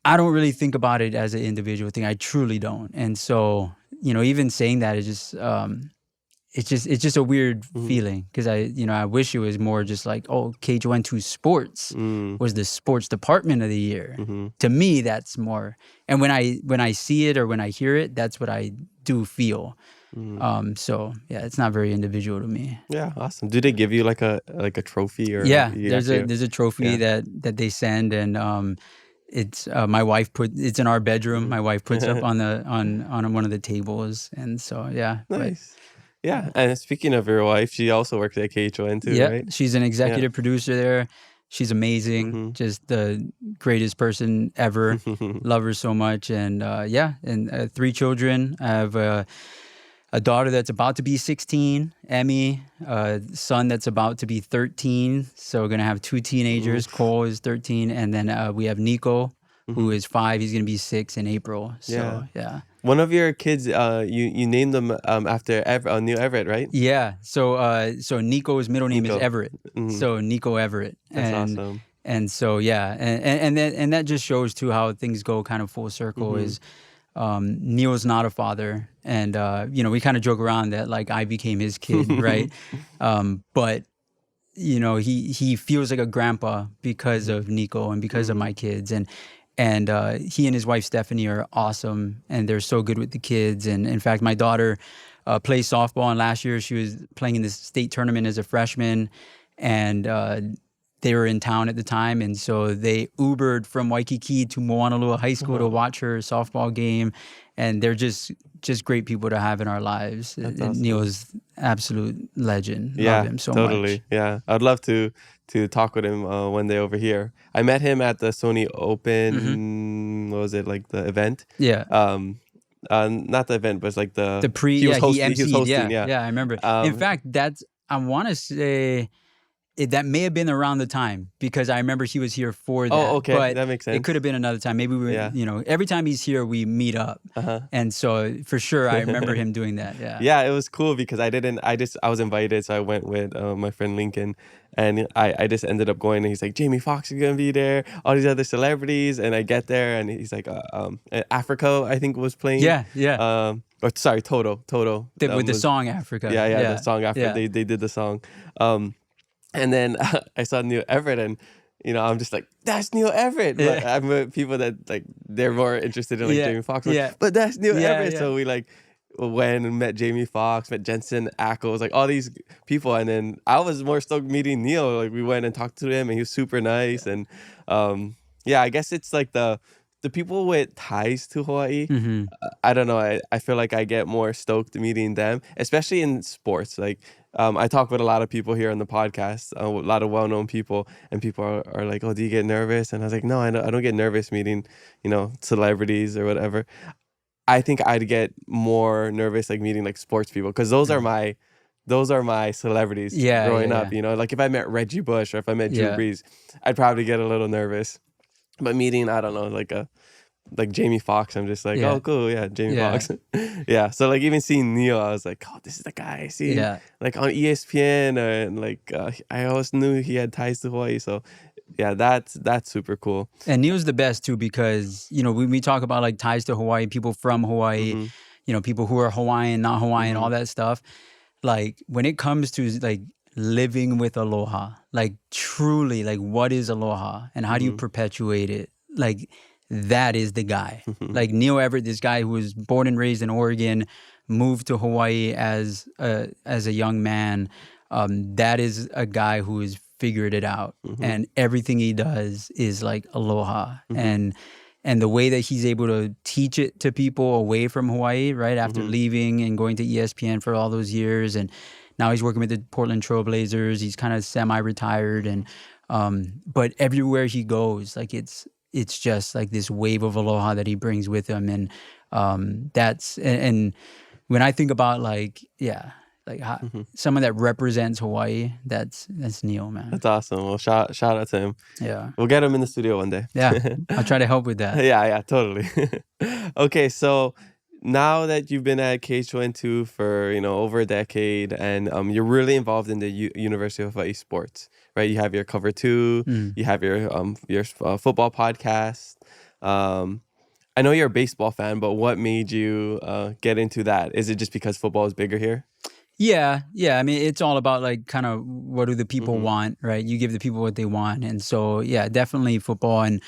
I don't really think about it as an individual thing. I truly don't. And so, even saying that is just, it's just a weird feeling, because I wish it was more just like, oh, KHON2 Sports was the sports department of the year. To me, that's more. And when I see it or when I hear it, that's what I do feel. So yeah, it's not very individual to me. Yeah, awesome. Do they give you like a trophy or? Yeah, there's a trophy that they send, and it's my wife it's in our bedroom. My wife puts up on one of the tables, and so yeah. Nice. Yeah, and speaking of your wife, she also works at KHON too, right? She's an executive producer there. She's amazing, just the greatest person ever. Love her so much, and 3 children. I have a daughter that's about to be 16, Emmy, a son that's about to be 13. So we're going to have 2 teenagers. Cole is 13, and then we have Nico, who is 5. He's going to be 6 in April. So, yeah. One of your kids, you named them after Neil Everett, right? Yeah. So Nico's middle name is Everett. So Nico Everett. That's awesome. And so, yeah. And that just shows, too, how things go kind of full circle is Neil's not a father. And, we kind of joke around that, like, I became his kid, right? But, he feels like a grandpa because of Nico and because of my kids. And he and his wife, Stephanie, are awesome. And they're so good with the kids. And, in fact, my daughter plays softball. And last year, she was playing in this state tournament as a freshman. And they were in town at the time, and so they Ubered from Waikiki to Moanalua High School to watch her softball game, and they're just great people to have in our lives. Awesome. Neil's absolute legend. Love him so much. Yeah, I'd love to talk with him one day over here. I met him at the Sony Open. What was it, like the event? Yeah. Not the event, but it's like the pre. He was hosting, he was hosting. Yeah, I remember. In fact, I want to say. That may have been around the time because I remember he was here for that. Oh, okay. But that makes sense. It could have been another time. Maybe we every time he's here, we meet up. And so for sure, I remember him doing that. Yeah. Yeah, it was cool because I was invited. So I went with my friend Lincoln, and I just ended up going, and he's like, Jamie Foxx is going to be there, all these other celebrities. And I get there, and he's like, Africa, I think, was playing. Yeah. Or sorry, Toto. With the song Africa. Yeah, the song Africa. Yeah. They did the song. And then I saw Neil Everett, and I'm just like, that's Neil Everett. But I'm with people that like they're more interested in like Jamie Foxx. But that's Neil Everett. So we like went and met Jamie Foxx, met Jensen Ackles, like all these people. And then I was more stoked meeting Neil. Like we went and talked to him, and he was super nice. And I guess it's like the people with ties to Hawaii. I don't know. I feel like I get more stoked meeting them, especially in sports. Like I talk with a lot of people here on the podcast, a lot of well-known people, and people are like, "Oh, do you get nervous?" And I was like, "No, I don't get nervous meeting, celebrities or whatever." I think I'd get more nervous like meeting like sports people because those are my celebrities growing up. Like if I met Reggie Bush or if I met Drew Brees, I'd probably get a little nervous. But meeting, I don't know, like Jamie Foxx, I'm just like, oh, cool, Jamie Foxx. So like even seeing Neil, I was like, oh, this is the guy I see like on ESPN, and like I always knew he had ties to Hawaii. So that's super cool. And Neil's the best too because when we talk about like ties to Hawaii, people from Hawaii, people who are Hawaiian, not Hawaiian, all that stuff. Like when it comes to like living with Aloha, like truly, like what is Aloha and how do you perpetuate it? Like that is the guy. Like Neil Everett, this guy who was born and raised in Oregon, moved to Hawaii as a young man. That is a guy who has figured it out, and everything he does is like Aloha. And the way that he's able to teach it to people away from Hawaii, right after leaving and going to ESPN for all those years, and now he's working with the Portland Trail Blazers. He's kind of semi-retired, and but everywhere he goes, like it's just like this wave of Aloha that he brings with him, and that's and when I think about someone that represents Hawaii, that's Neil, man. That's awesome. Well, shout out to him. Yeah, we'll get him in the studio one day. Yeah, I'll try to help with that. Yeah, totally. Okay, so now that you've been at KH2 for over a decade, and you're really involved in the University of Hawai'i sports, right? You have your Cover 2, you have your football podcast. I know you're a baseball fan, but what made you get into that? Is it just because football is bigger here? Yeah. I mean, it's all about like kind of what do the people want, right? You give the people what they want, and so yeah, definitely football. And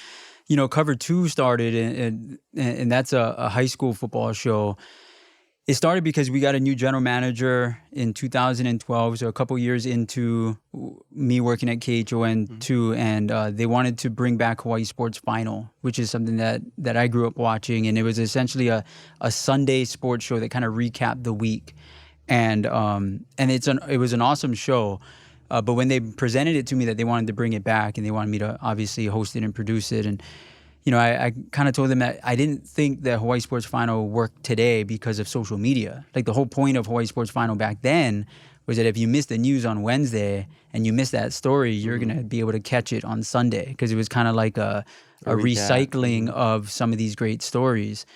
Cover 2 started, and that's a high school football show. It started because we got a new general manager in 2012, so a couple years into me working at KHON2, and they wanted to bring back Hawai'i Sports Final, which is something that I grew up watching, and it was essentially a Sunday sports show that kind of recapped the week, and it was an awesome show. But when they presented it to me that they wanted to bring it back and they wanted me to obviously host it and produce it, and I kind of told them that I didn't think that Hawai'i Sports Final worked today because of social media. Like the whole point of Hawai'i Sports Final back then was that if you missed the news on Wednesday and you missed that story, you're going to be able to catch it on Sunday, because it was kind of like a recycling of some of these great stories.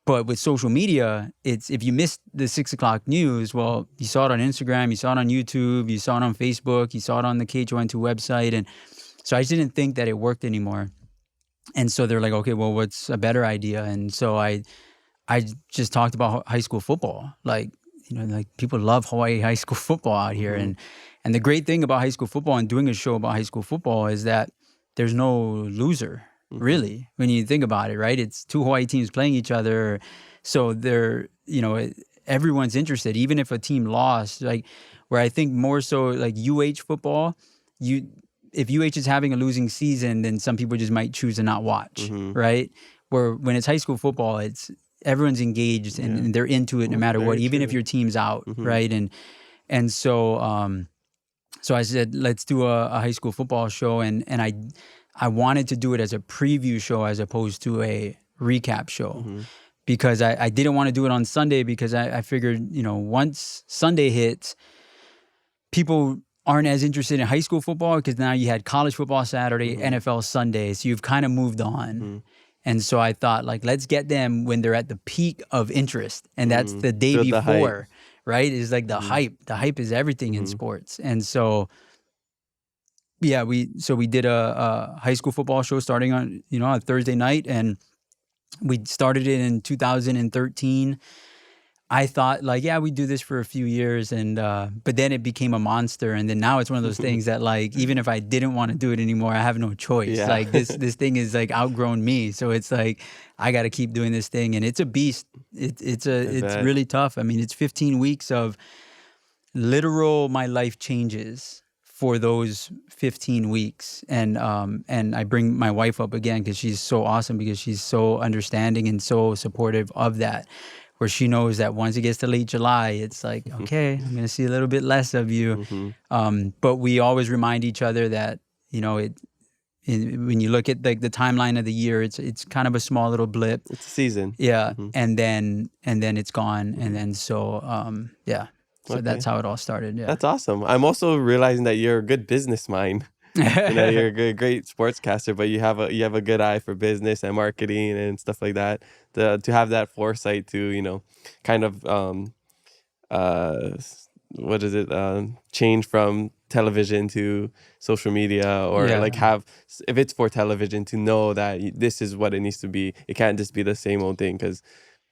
But with social media, it's if you missed the 6 o'clock news, well, you saw it on Instagram, you saw it on YouTube, you saw it on Facebook, you saw it on the KHON2 website. And so I just didn't think that it worked anymore. And so they're like, okay, well, what's a better idea? And so I just talked about high school football. Like, like people love Hawaii high school football out here. And the great thing about high school football and doing a show about high school football is that there's no loser. Really, when you think about it, right? It's two Hawaii teams playing each other. So they're, everyone's interested, even if a team lost. Like, where I think more so like UH football, if UH is having a losing season, then some people just might choose to not watch, right? Where when it's high school football, it's everyone's engaged and they're into it no matter what, even if your team's out, right? And so so I said, let's do a high school football show, and I wanted to do it as a preview show as opposed to a recap show, because I didn't want to do it on Sunday, because I figured, once Sunday hits, people aren't as interested in high school football, because now you had college football Saturday, NFL Sunday, so you've kind of moved on. And so I thought, like, let's get them when they're at the peak of interest, and that's the day Build before, right? It's like the hype. The hype is everything in sports. And so yeah, we did a high school football show starting on, on Thursday night, and we started it in 2013. I thought, like, yeah, we do this for a few years, and but then it became a monster, and then now it's one of those things that, like, even if I didn't want to do it anymore, I have no choice. Yeah. Like this thing is like outgrown me, so it's like I got to keep doing this thing, and it's a beast. It's really tough. I mean, it's 15 weeks of literal my life changes for those 15 weeks. And I bring my wife up again because she's so awesome, because she's so understanding and so supportive of that, where she knows that once it gets to late July, it's like, okay, I'm going to see a little bit less of you. But we always remind each other that, when you look at like the timeline of the year, it's kind of a small little blip. It's a season. Yeah. And then it's gone. And then yeah. So that's how it all started. Yeah. That's awesome. I'm also realizing that you're a good business mind. You're a great sportscaster, but you have a good eye for business and marketing and stuff like that. To have that foresight to, kind of change from television to social media, or like have, if it's for television, to know that this is what it needs to be. It can't just be the same old thing, because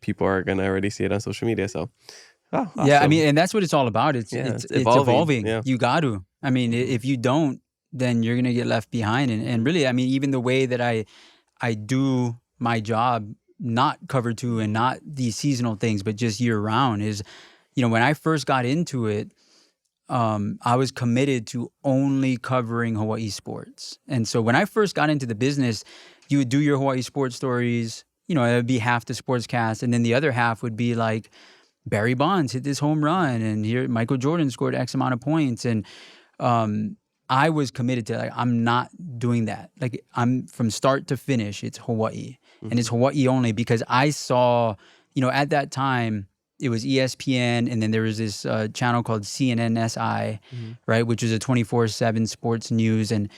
people are gonna already see it on social media. So awesome. Yeah, I mean, and that's what it's all about. It's evolving. Yeah. You got to. I mean, if you don't, then you're gonna get left behind. And really, I mean, even the way that I do my job, not cover two and not these seasonal things, but just year round, is, when I first got into it, I was committed to only covering Hawaii sports. And so when I first got into the business, you would do your Hawaii sports stories. It would be half the sportscast, and then the other half would be like, Barry Bonds hit this home run, and here Michael Jordan scored X amount of points. And I was committed to, like, I'm not doing that. Like, I'm from start to finish, it's Hawaii. And it's Hawaii only, because I saw, at that time, it was ESPN, and then there was this channel called CNNSI, right, which was a 24/7 sports news. And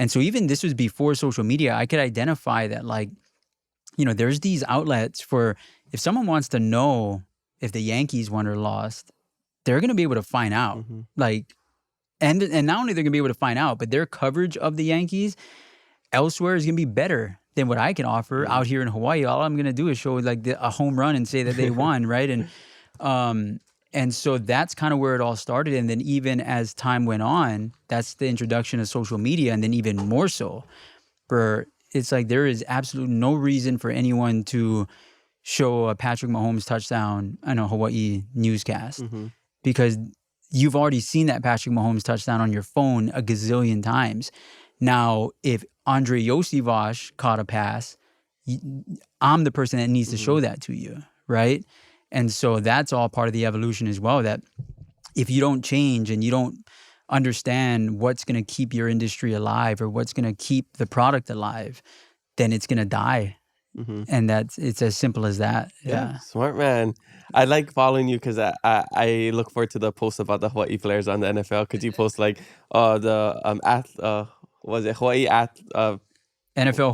so even this was before social media, I could identify that, like, there's these outlets for, if someone wants to know if the Yankees won or lost, they're going to be able to find out. Like, and not only they're going to be able to find out, but their coverage of the Yankees elsewhere is going to be better than what I can offer out here in Hawaii. All I'm going to do is show like a home run and say that they won, right? And so that's kind of where it all started. And then even as time went on, that's the introduction of social media, and then even more so, for it's like there is absolutely no reason for anyone to show a Patrick Mahomes touchdown on a Hawaii newscast, because you've already seen that Patrick Mahomes touchdown on your phone a gazillion times. Now, if Andre Yosivas caught a pass, I'm the person that needs to show that to you, right? And so that's all part of the evolution as well, that if you don't change and you don't understand what's going to keep your industry alive or what's going to keep the product alive, then it's going to die. And it's as simple as that. Yeah. Smart man. I like following you because I look forward to the posts about the Hawaii players on the NFL because you post like was it Hawaii NFL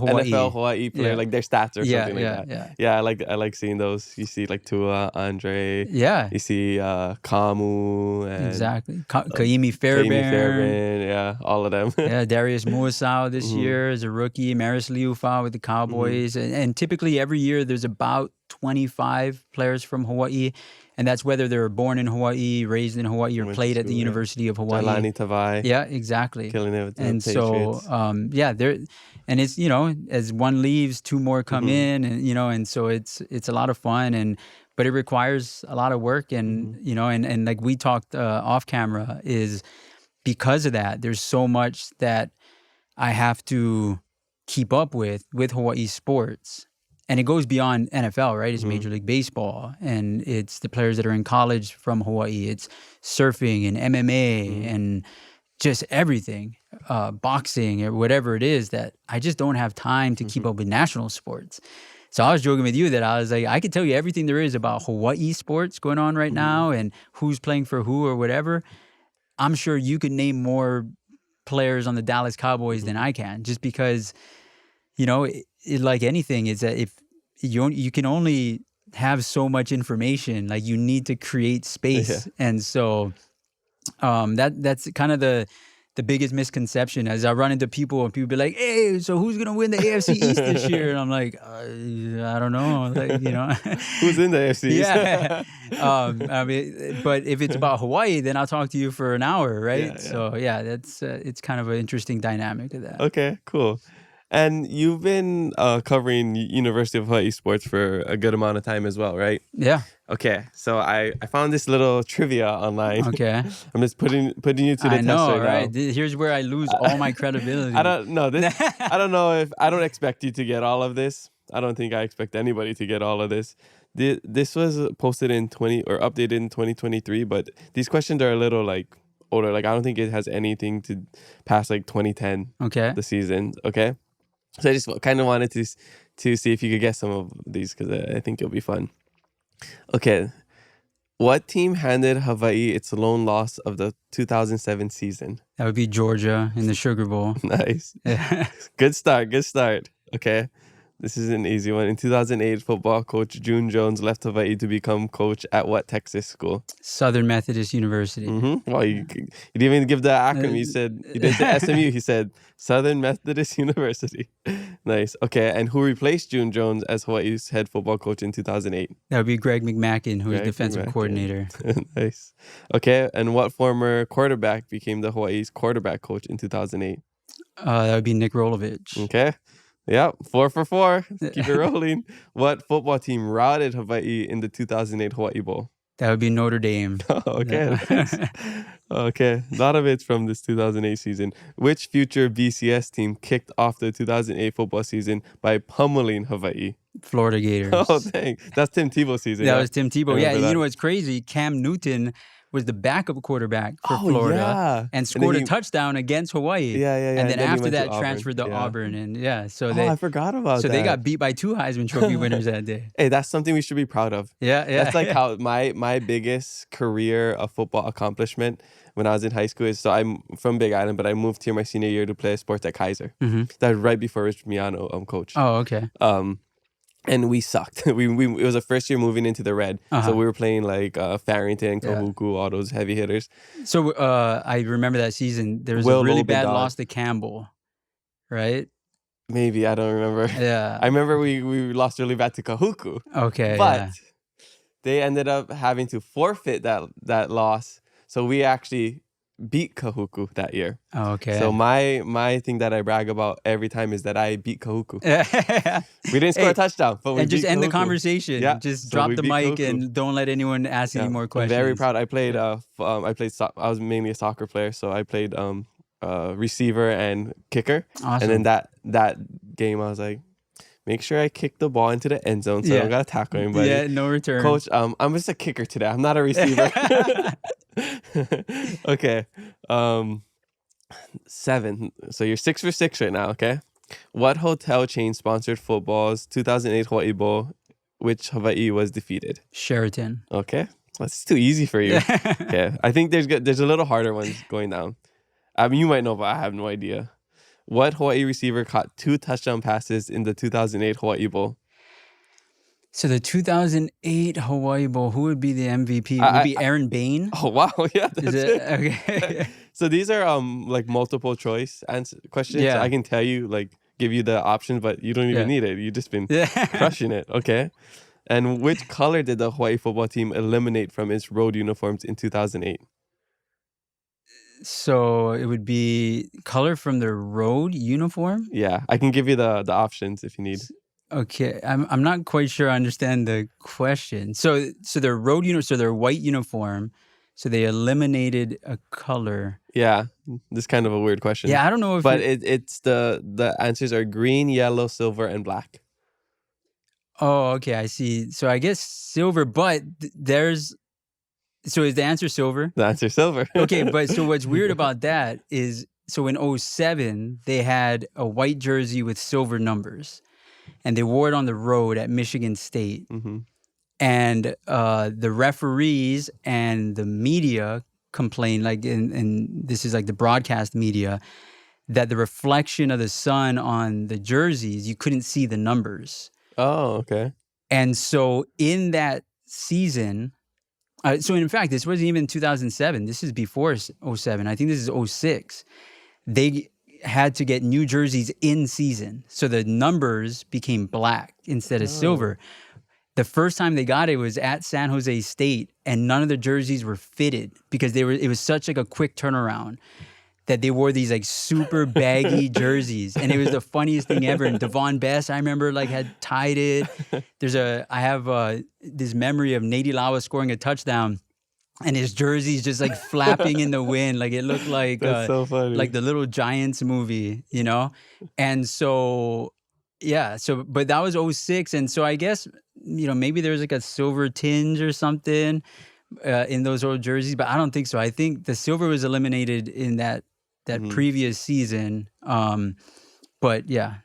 Hawaii player, like their stats or something like that. Yeah. I like seeing those. You see like Tua, Andre. Yeah. You see Kamu and exactly. Kaimi Fairbairn. Yeah, all of them. Yeah, Darius Muasau this year is a rookie. Maris Liufa with the Cowboys. And typically every year there's about 25 players from Hawaii. And that's whether they're born in Hawaii, raised in Hawaii, or played at the University of Hawaii. Jailani Tavai. Yeah, exactly. Killing it with the and Patriots. So, and it's, as one leaves, two more come in, and, and so it's a lot of fun, but it requires a lot of work. And, and like we talked off camera, is because of that, there's so much that I have to keep up with Hawai'i sports. And it goes beyond NFL, right? It's Major League Baseball, and it's the players that are in college from Hawaii. It's surfing and MMA and just everything, boxing or whatever it is, that I just don't have time to keep up with national sports. So I was joking with you that I was like, I could tell you everything there is about Hawaii sports going on right now and who's playing for who or whatever. I'm sure you could name more players on the Dallas Cowboys than I can, just because, like anything, is that if you can only have so much information, like you need to create space. And so that's kind of the biggest misconception. As I run into people and people be like, hey, so who's going to win the AFC East this year? And I'm like, I don't know. Like, Who's in the AFC East? Yeah. I mean, but if it's about Hawaii, then I'll talk to you for an hour, right? So that's it's kind of an interesting dynamic of that. Okay, cool. And you've been covering University of Hawaii sports for a good amount of time as well, right? Yeah. Okay, so I found this little trivia online. Okay. I'm just putting you to the test right now. Here's where I lose all my credibility. I don't know. I don't expect you to get all of this. I don't think I expect anybody to get all of this. This was posted in updated in 2023, but these questions are a little like older. Like I don't think it has anything to past like 2010. Okay. The season. Okay. So I just kind of wanted to see if you could guess some of these because I think it'll be fun. Okay. What team handed Hawaii its lone loss of the 2007 season? That would be Georgia in the Sugar Bowl. Nice. Good start. Okay. This is an easy one. In 2008, football coach June Jones left Hawaii to become coach at what Texas school? Southern Methodist University. Well, you didn't even give the acronym. You did the SMU. He said Southern Methodist University. Nice. Okay. And who replaced June Jones as Hawaii's head football coach in 2008? That would be Greg McMackin, who is defensive coordinator. Nice. Okay. And what former quarterback became the Hawaii's quarterback coach in 2008? That would be Nick Rolovich. Okay. Yeah, 4 for 4. Keep it rolling. What football team routed Hawaii in the 2008 Hawaii Bowl? That would be Notre Dame. Okay. Yeah. Okay. A lot of it's from this 2008 season. Which future BCS team kicked off the 2008 football season by pummeling Hawaii? Florida Gators. Oh, dang. That's Tim Tebow season. That was Tim Tebow. Yeah, you know what's crazy? Cam Newton was the backup quarterback for Florida and scored a touchdown against Hawaii. Yeah. And then after that, transferred to Auburn. And I forgot about that. So they got beat by 2 Heisman Trophy winners that day. Hey, that's something we should be proud of. Yeah. That's like how my biggest career of football accomplishment when I was in high school is, so I'm from Big Island, but I moved here my senior year to play sports at Kaiser. That was right before Rich Miano coached. Oh, okay. And we sucked. It was the first year moving into the red. So we were playing like Farrington, Kahuku, all those heavy hitters. So I remember that season. There was a really bad loss to Campbell, right? Maybe, I don't remember. Yeah. I remember we lost really bad to Kahuku. Okay. But they ended up having to forfeit that loss. So we actually beat Kahuku that year. Oh, okay. So my thing that I brag about every time is that I beat Kahuku. We didn't score a touchdown, but we and just beat end Kahuku. the conversation. Yeah. Just drop the mic Kahuku. and don't let anyone ask any more questions. I'm very proud. I played. I was mainly a soccer player, so I played receiver and kicker. Awesome. And then that game, I was like, make sure I kick the ball into the end zone so I don't got to tackle anybody. Yeah, no return. Coach, I'm just a kicker today. I'm not a receiver. Okay. 7. So you're 6 for 6 right now, okay? What hotel chain sponsored football's 2008 Hawaii Bowl, which Hawaii was defeated? Sheraton. Okay. That's too easy for you. Okay. I think there's a little harder ones going down. I mean, you might know, but I have no idea. What Hawaii receiver caught 2 touchdown passes in the 2008 Hawaii Bowl? So the 2008 Hawaii Bowl, who would be the MVP? Would it be Aaron Bain? Oh, wow. Yeah, that's it. Okay. So these are like multiple choice questions. Yeah. I can tell you, like, give you the options, but you don't even need it. You've just been crushing it. Okay. And which color did the Hawaii football team eliminate from its road uniforms in 2008? So it would be color from the road uniform? Yeah, I can give you the options if you need. Okay, I'm not quite sure I understand the question. So their road uniform, so their white uniform, so they eliminated a color. Yeah, this is kind of a weird question. Yeah, I don't know if but it's the answers are green, yellow, silver, and black. Oh, okay, I see. So I guess silver, but so is the answer silver? The answer is silver. Okay, but so what's weird about that is, so in 2007, they had a white jersey with silver numbers, and they wore it on the road at Michigan State. Mm-hmm. And the referees and the media complained, like, and this is like the broadcast media, that the reflection of the sun on the jerseys, you couldn't see the numbers. Oh, okay. And so in that season, so in fact, this wasn't even 2007. This is before 2007. I think this is 2006. They had to get new jerseys in season. So the numbers became black instead of silver. The first time they got it was at San Jose State, and none of the jerseys were fitted because it was such like a quick turnaround that they wore these like super baggy jerseys, and it was the funniest thing ever. And Devon Best, I remember, like, had tied it. I have this memory of Nady Lawa scoring a touchdown, and his jersey's just like flapping in the wind, like it looked like so funny. like the Little Giants movie, you know. And so yeah, but that was 2006, and so I guess, you know, maybe there's like a silver tinge or something in those old jerseys, but I don't think so. I think the silver was eliminated in that previous season. But yeah,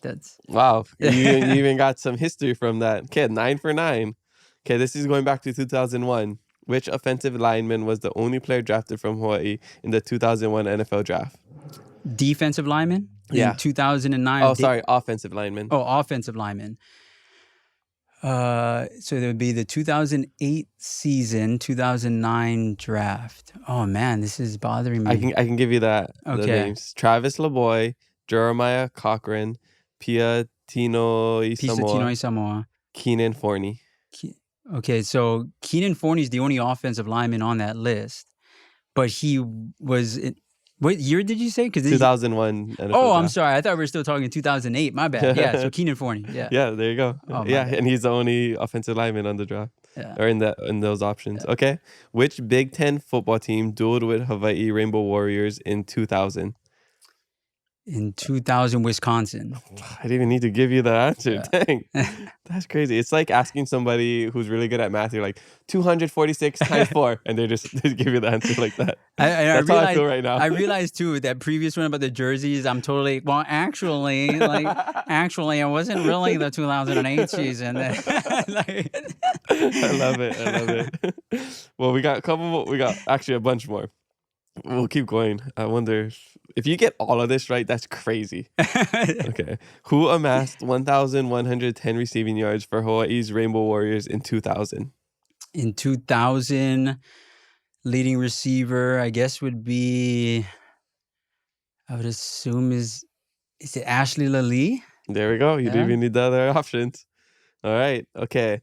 that's wow. You even got some history from that. Okay, 9 for 9. Okay, this is going back to 2001. Which offensive lineman was the only player drafted from Hawaii in the 2001 NFL draft? Defensive lineman? Yeah. In 2009. Oh, sorry, offensive lineman. Oh, offensive lineman. So there would be the 2008 season, 2009 draft. Oh man, this is bothering me. I can give you the names. Travis LeBoy, Jeremiah Cochran, Pia Tino Isamoa, Keenan Forney. Okay, so Keenan Forney is the only offensive lineman on that list, but he was what year did you say? 2001 NFL Oh, draft. I'm sorry. I thought we were still talking 2008. My bad. Yeah, so Keenan Forney. Yeah. Yeah, there you go. Oh, yeah, and he's the only offensive lineman on the draft. Yeah. Or in those options. Yeah. Okay. Which Big Ten football team dueled with Hawaii Rainbow Warriors in 2000? In 2000, Wisconsin. I didn't even need to give you the answer. Yeah. Dang. That's crazy. It's like asking somebody who's really good at math. You're like, 246 times 4. And they give you the answer like that. That's how I feel right now. I realized, too, that previous one about the jerseys, I'm totally, well, actually, it wasn't really the 2008 season. I love it. Well, we got actually a bunch more. We'll keep going. I wonder if you get all of this right, that's crazy. Okay. Who amassed 1,110 receiving yards for Hawaii's Rainbow Warriors in 2000? In 2000, leading receiver, I guess, would be, I would assume, is it Ashley Lally? There we go. You didn't even need the other options. All right. Okay.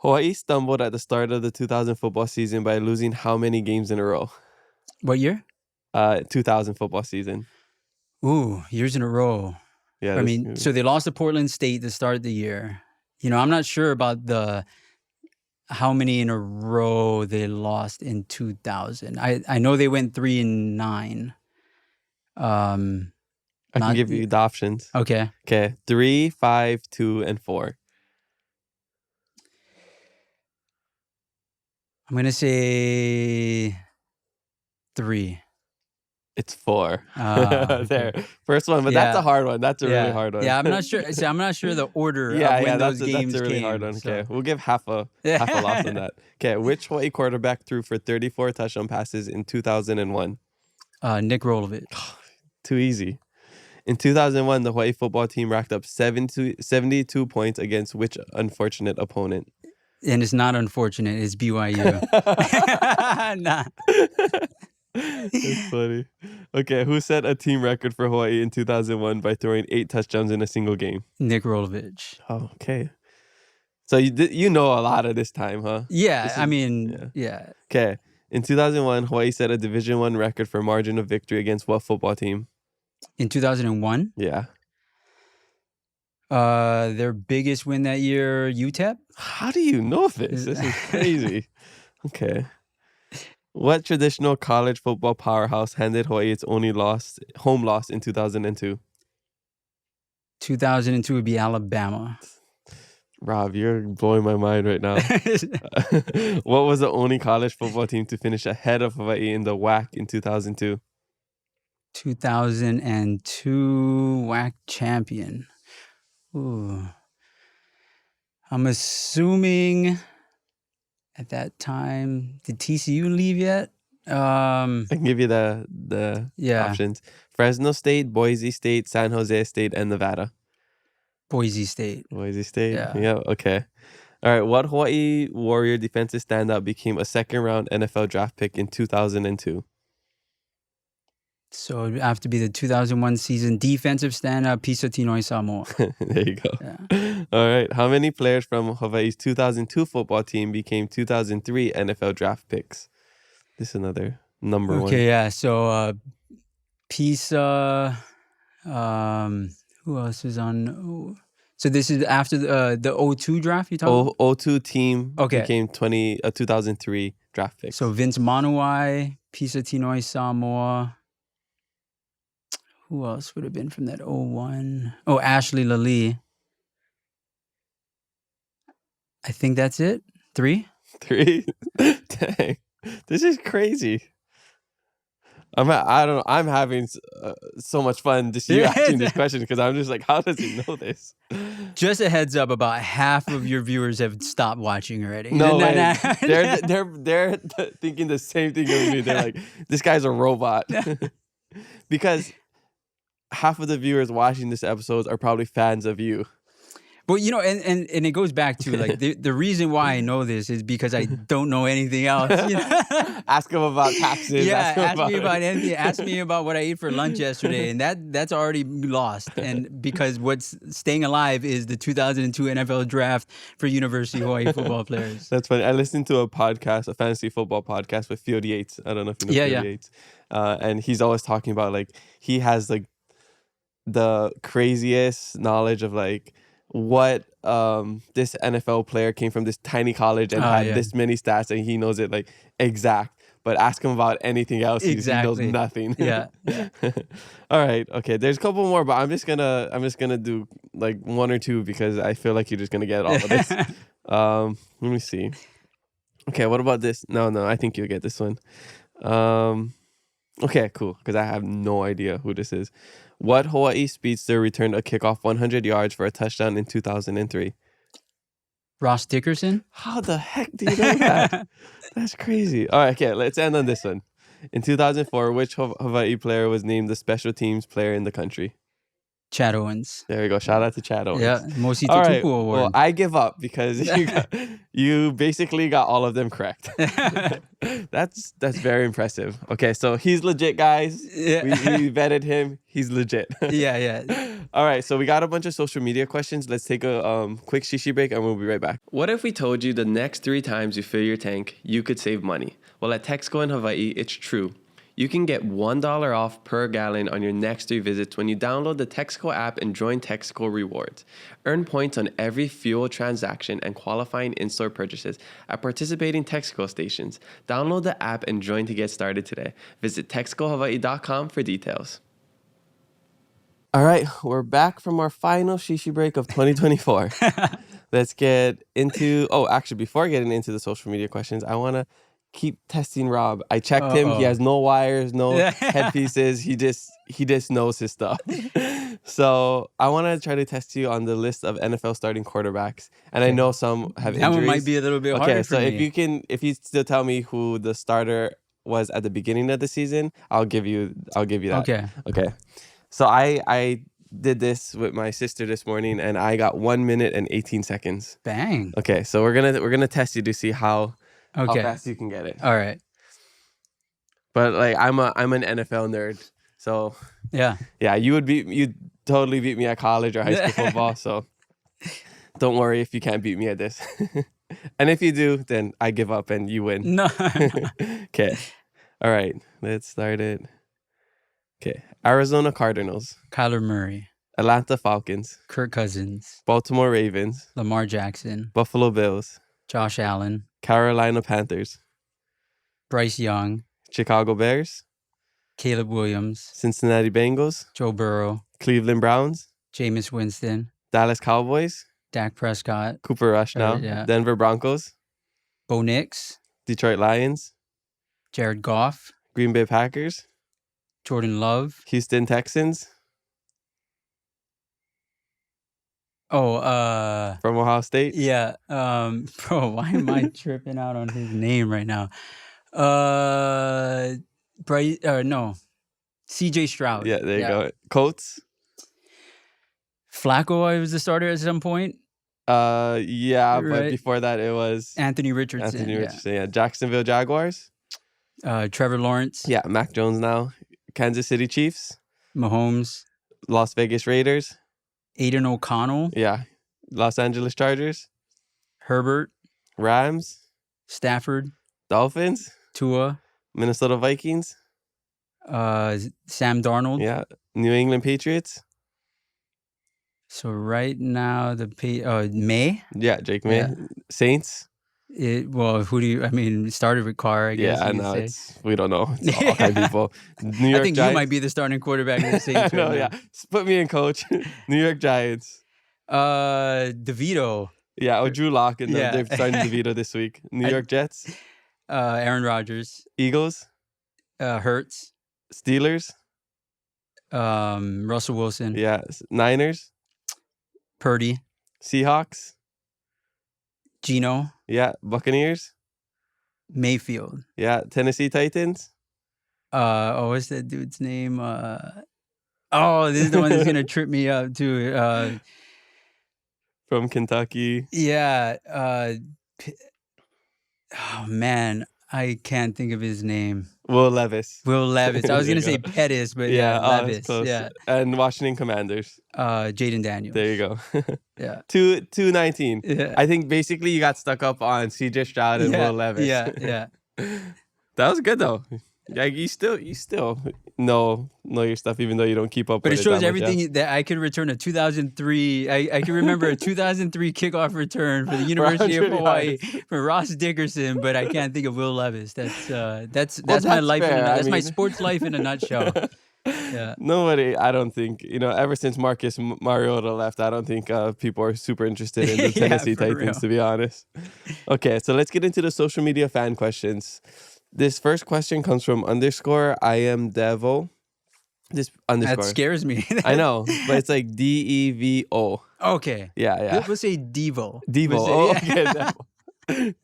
Hawaii stumbled at the start of the 2000 football season by losing how many games in a row? What year? 2000 football season. Ooh, years in a row. Yeah. So they lost to Portland State to start the year. You know, I'm not sure about how many in a row they lost in 2000. I know they went 3-9. I can give you the options. Okay. 3, 5, 2, and 4. I'm gonna say 3. It's 4. Okay. There, first one, but that's a hard one. That's a really hard one. Yeah, I'm not sure. See, I'm not sure the order of when those games that's a really came, hard one. so. Okay, we'll give half a loss on that. Okay, which Hawaii quarterback threw for 34 touchdown passes in 2001? Nick Rolovich. Too easy. In 2001, the Hawaii football team racked up 72 points against which unfortunate opponent? And it's not unfortunate. It's BYU. Nah. That's funny. Okay, who set a team record for Hawaii in 2001 by throwing 8 touchdowns in a single game? Nick Rolovich. Oh, okay. So you know a lot of this time, huh? Yeah, yeah. Okay. In 2001, Hawaii set a Division I record for margin of victory against what football team? In 2001? Yeah. Their biggest win that year, UTEP? How do you know this? This is crazy. Okay. What traditional college football powerhouse handed Hawaii its only home loss in 2002? 2002 would be Alabama. Rob, you're blowing my mind right now. What was the only college football team to finish ahead of Hawaii in the WAC in 2002? 2002 WAC champion. Ooh. I'm assuming at that time, did TCU leave yet? I can give you the options. Fresno State, Boise State, San Jose State, and Nevada. Boise State. Boise State? Yeah. Okay. All right. What Hawaii Warrior defensive standout became a second-round NFL draft pick in 2002? So it would have to be the 2001 season defensive standout, Pisa Tinoi Samoa. There you go. Yeah. All right. How many players from Hawaii's 2002 football team became 2003 NFL draft picks? This is another number one. Okay, yeah. So Pisa, who else is on? So this is after the 02 draft you talking about? 02 team became 2003 draft picks. So Vince Manuai, Pisa Tinoi Samoa. Who else would have been from that 01? Oh, Ashley Lally. I think that's it. 3? 3? Dang. This is crazy. I'm having so much fun just you asking this question because I'm just like, how does he know this? Just a heads up, about half of your viewers have stopped watching already. No way. They're thinking the same thing as me. They're like, this guy's a robot. Because half of the viewers watching this episode are probably fans of you. Well, you know, and it goes back to like the reason why I know this is because I don't know anything else. You know? Ask him about taxes. Yeah, ask me about anything. Ask me about what I ate for lunch yesterday, and that's already lost. And because what's staying alive is the 2002 NFL draft for University of Hawaii football players. That's funny. I listened to a fantasy football podcast with Field Yates. I don't know if you know Field Yates. And he's always talking about like he has like the craziest knowledge of like what this NFL player came from this tiny college and had this many stats, and he knows it like exact. But ask him about anything else, he knows nothing. Yeah. All right, okay. There's a couple more, but I'm just gonna do like 1 or 2 because I feel like you're just gonna get all of this. Let me see. Okay, what about this? No, I think you'll get this one. Okay, cool. Because I have no idea who this is. What Hawaii speedster returned a kickoff 100 yards for a touchdown in 2003? Ross Dickerson? How the heck do you know that? That's crazy. All right, okay, let's end on this one. In 2004, which Hawaii player was named the special teams player in the country? Chad Owens. There we go. Shout out to Chad Owens. Yeah, Mosi All right. Tutupu Award. Well, I give up because you basically got all of them correct. That's very impressive. Okay, so he's legit, guys. Yeah. We vetted him. He's legit. Yeah. All right, so we got a bunch of social media questions. Let's take a quick shishi break and we'll be right back. What if we told you the next 3 times you fill your tank, you could save money? Well, at Texaco in Hawaii, it's true. You can get $1 off per gallon on your next 3 visits when you download the Texaco app and join Texaco Rewards. Earn points on every fuel transaction and qualifying in-store purchases at participating Texaco stations. Download the app and join to get started today. Visit TexacoHawaii.com for details. All right, we're back from our final shishi break of 2024. Let's get into... Oh, actually, before getting into the social media questions, I want to keep testing Rob. I checked him. He has no wires, no headpieces. He just knows his stuff. So I want to try to test you on the list of NFL starting quarterbacks. And I know some have injuries. That one might be a little bit harder for me. If you still tell me who the starter was at the beginning of the season, I'll give you that. Okay. So I did this with my sister this morning, and I got 1 minute and 18 seconds. Bang. Okay, so we're gonna test you to see how fast you can get it. All right. But like I'm an NFL nerd, so yeah, you'd totally beat me at college or high school football. So don't worry if you can't beat me at this. And if you do, then I give up and you win. No. Okay. All right. Let's start it. Okay. Arizona Cardinals. Kyler Murray. Atlanta Falcons. Kirk Cousins. Baltimore Ravens. Lamar Jackson. Buffalo Bills. Josh Allen. Carolina Panthers. Bryce Young. Chicago Bears. Caleb Williams. Cincinnati Bengals. Joe Burrow. Cleveland Browns. Jameis Winston. Dallas Cowboys. Dak Prescott. Cooper Rush now. Denver Broncos. Bo Nix. Detroit Lions. Jared Goff. Green Bay Packers. Jordan Love. Houston Texans. From Ohio State. Yeah. Bro, why am I tripping out on his name right now? CJ Stroud. Yeah, there you go. Colts. Flacco, I was the starter at some point. But before that it was Anthony Richardson. Yeah. Jacksonville Jaguars. Trevor Lawrence. Yeah, Mac Jones now. Kansas City Chiefs. Mahomes. Las Vegas Raiders. Aiden O'Connell. Yeah. Los Angeles Chargers. Herbert. Rams. Stafford. Dolphins. Tua. Minnesota Vikings. Sam Darnold. Yeah. New England Patriots. So right now May. Yeah, Jake May. Yeah. Saints. Started with Carr, I guess. Yeah, I know. We don't know. It's all kind of people. New York I think Giants. You might be the starting quarterback of the Saints. No, yeah. Put me in, coach. New York Giants. DeVito. Yeah, Drew Lock, and they're starting DeVito this week. New York Jets. Aaron Rodgers. Eagles. Hurts. Steelers. Russell Wilson. Yeah. Niners. Purdy. Seahawks. Geno. Yeah. Buccaneers. Mayfield. Yeah. Tennessee Titans. What's that dude's name? This is the one that's gonna trip me up too. From Kentucky. Yeah. I can't think of his name. Will Levis. I was gonna say Pettis, but Levis. Close. Yeah. And Washington Commanders. Jaden Daniels. There you go. Yeah. 219. Yeah. I think basically you got stuck up on CJ Stroud and Will Levis. Yeah. That was good though. Like you still know your stuff even though you don't keep up but with it shows everything that I could return a 2003 I can remember a 2003 kickoff return for the University of Hawaii for Ross Dickerson, but I can't think of Will Levis. That's my life that's my sports life in a nutshell. Yeah. Nobody, I don't think, ever since Marcus Mariota left, I don't think people are super interested in the Tennessee Titans, to be honest. Okay, so let's get into the social media fan questions. This first question comes from _IamDevo. This underscore. That scares me. I know, but it's like DEVO. Okay. Yeah. We'll say Devo. Okay.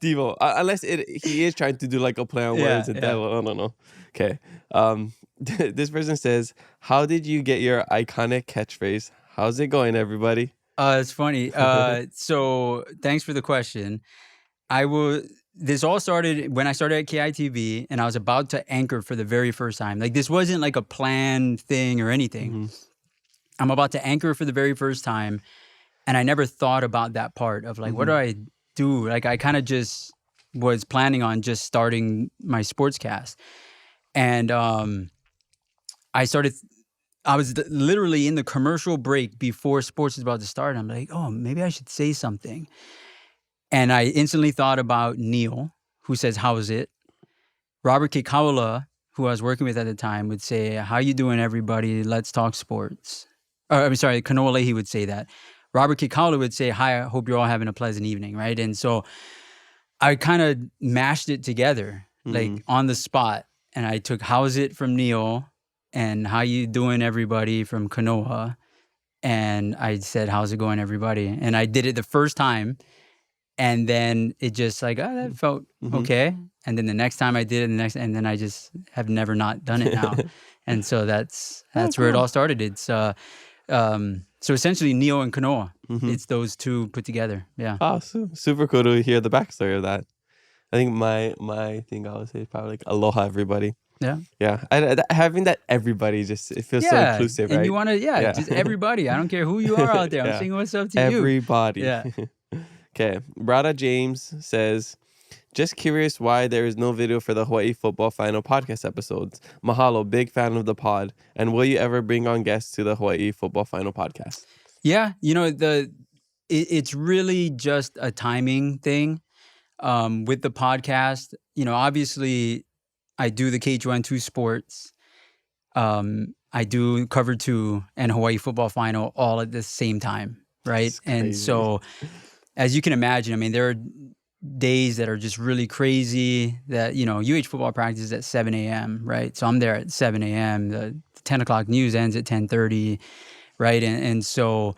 Devo. Unless he is trying to do like a play on words and devil. I don't know. Okay. This person says, how did you get your iconic catchphrase? How's it going, everybody? It's funny. So thanks for the question. This all started when I started at KITV and I was about to anchor for the very first time. Like this wasn't like a planned thing or anything. Mm-hmm. I'm about to anchor for the very first time and I never thought about that part of like, what do I do? Like I kind of just was planning on just starting my sportscast. And I was literally in the commercial break before sports was about to start. And I'm like, oh, maybe I should say something. And I instantly thought about Neil, who says, how is it? Robert Kikaula, who I was working with at the time, would say, how you doing, everybody? Let's talk sports. Kanoa Leahy would say that. Robert Kikaula would say, hi, I hope you're all having a pleasant evening, right? And so I kind of mashed it together. like on the spot. And I took "How's it" from Neil and "How you doing, everybody" from Kanoa. And I said, "How's it going, everybody?" And I did it the first time. And then it just like, oh, that felt okay. And then the next time I did it, and then I just have never not done it now. And so that's where it all started. It's so essentially Neo and Kanoa. It's those two put together. Yeah. Oh, super cool to hear the backstory of that. I think my thing I would say is probably like Aloha, everybody. Yeah. Yeah. Having that everybody it feels so inclusive, and right? you want to, just everybody. I don't care who you are out there. I'm saying what's up to everybody. you. Yeah. Okay. Brada James says, just curious why there is no video for the Hawaii football final podcast episodes. Mahalo, big fan of the pod. And will you ever bring on guests to the Hawaii football final podcast? Yeah. It's really just a timing thing. With the podcast, obviously I do the KHON2 sports. I do Cover 2 and Hawaii football final all at the same time. Right. And so as you can imagine, I mean, there are days that are just really crazy that, UH football practice is at 7 a.m., right? So I'm there at 7 a.m. The 10 o'clock news ends at 10:30, right? And so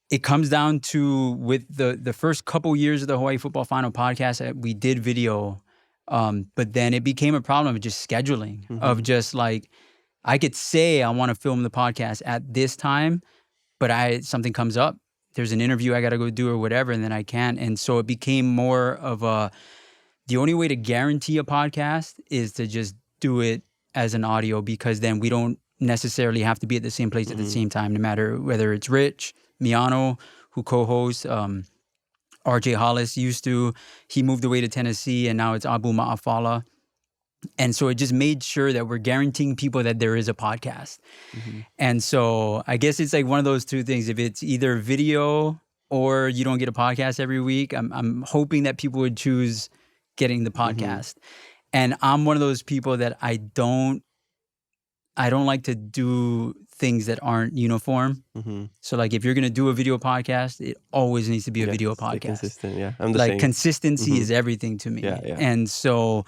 it comes down to, with the first couple years of the Hawaii football final podcast, we did video, but then it became a problem of just scheduling, of just like, I could say I want to film the podcast at this time, but something comes up. There's an interview I got to go do or whatever, and then I can't. And so it became more of the only way to guarantee a podcast is to just do it as an audio, because then we don't necessarily have to be at the same place at the same time, no matter whether it's Rich, Miano, who co-hosts, RJ Hollis he moved away to Tennessee, and now it's Abu Ma'afala. And so it just made sure that we're guaranteeing people that there is a podcast. And so I guess it's like one of those two things. If it's either video or you don't get a podcast every week, I'm hoping that people would choose getting the podcast. And I'm one of those people that I don't like to do things that aren't uniform. So like if you're going to do a video podcast, it always needs to be a video podcast. Consistent, yeah. I'm the like same. Consistency is everything to me. Yeah. And so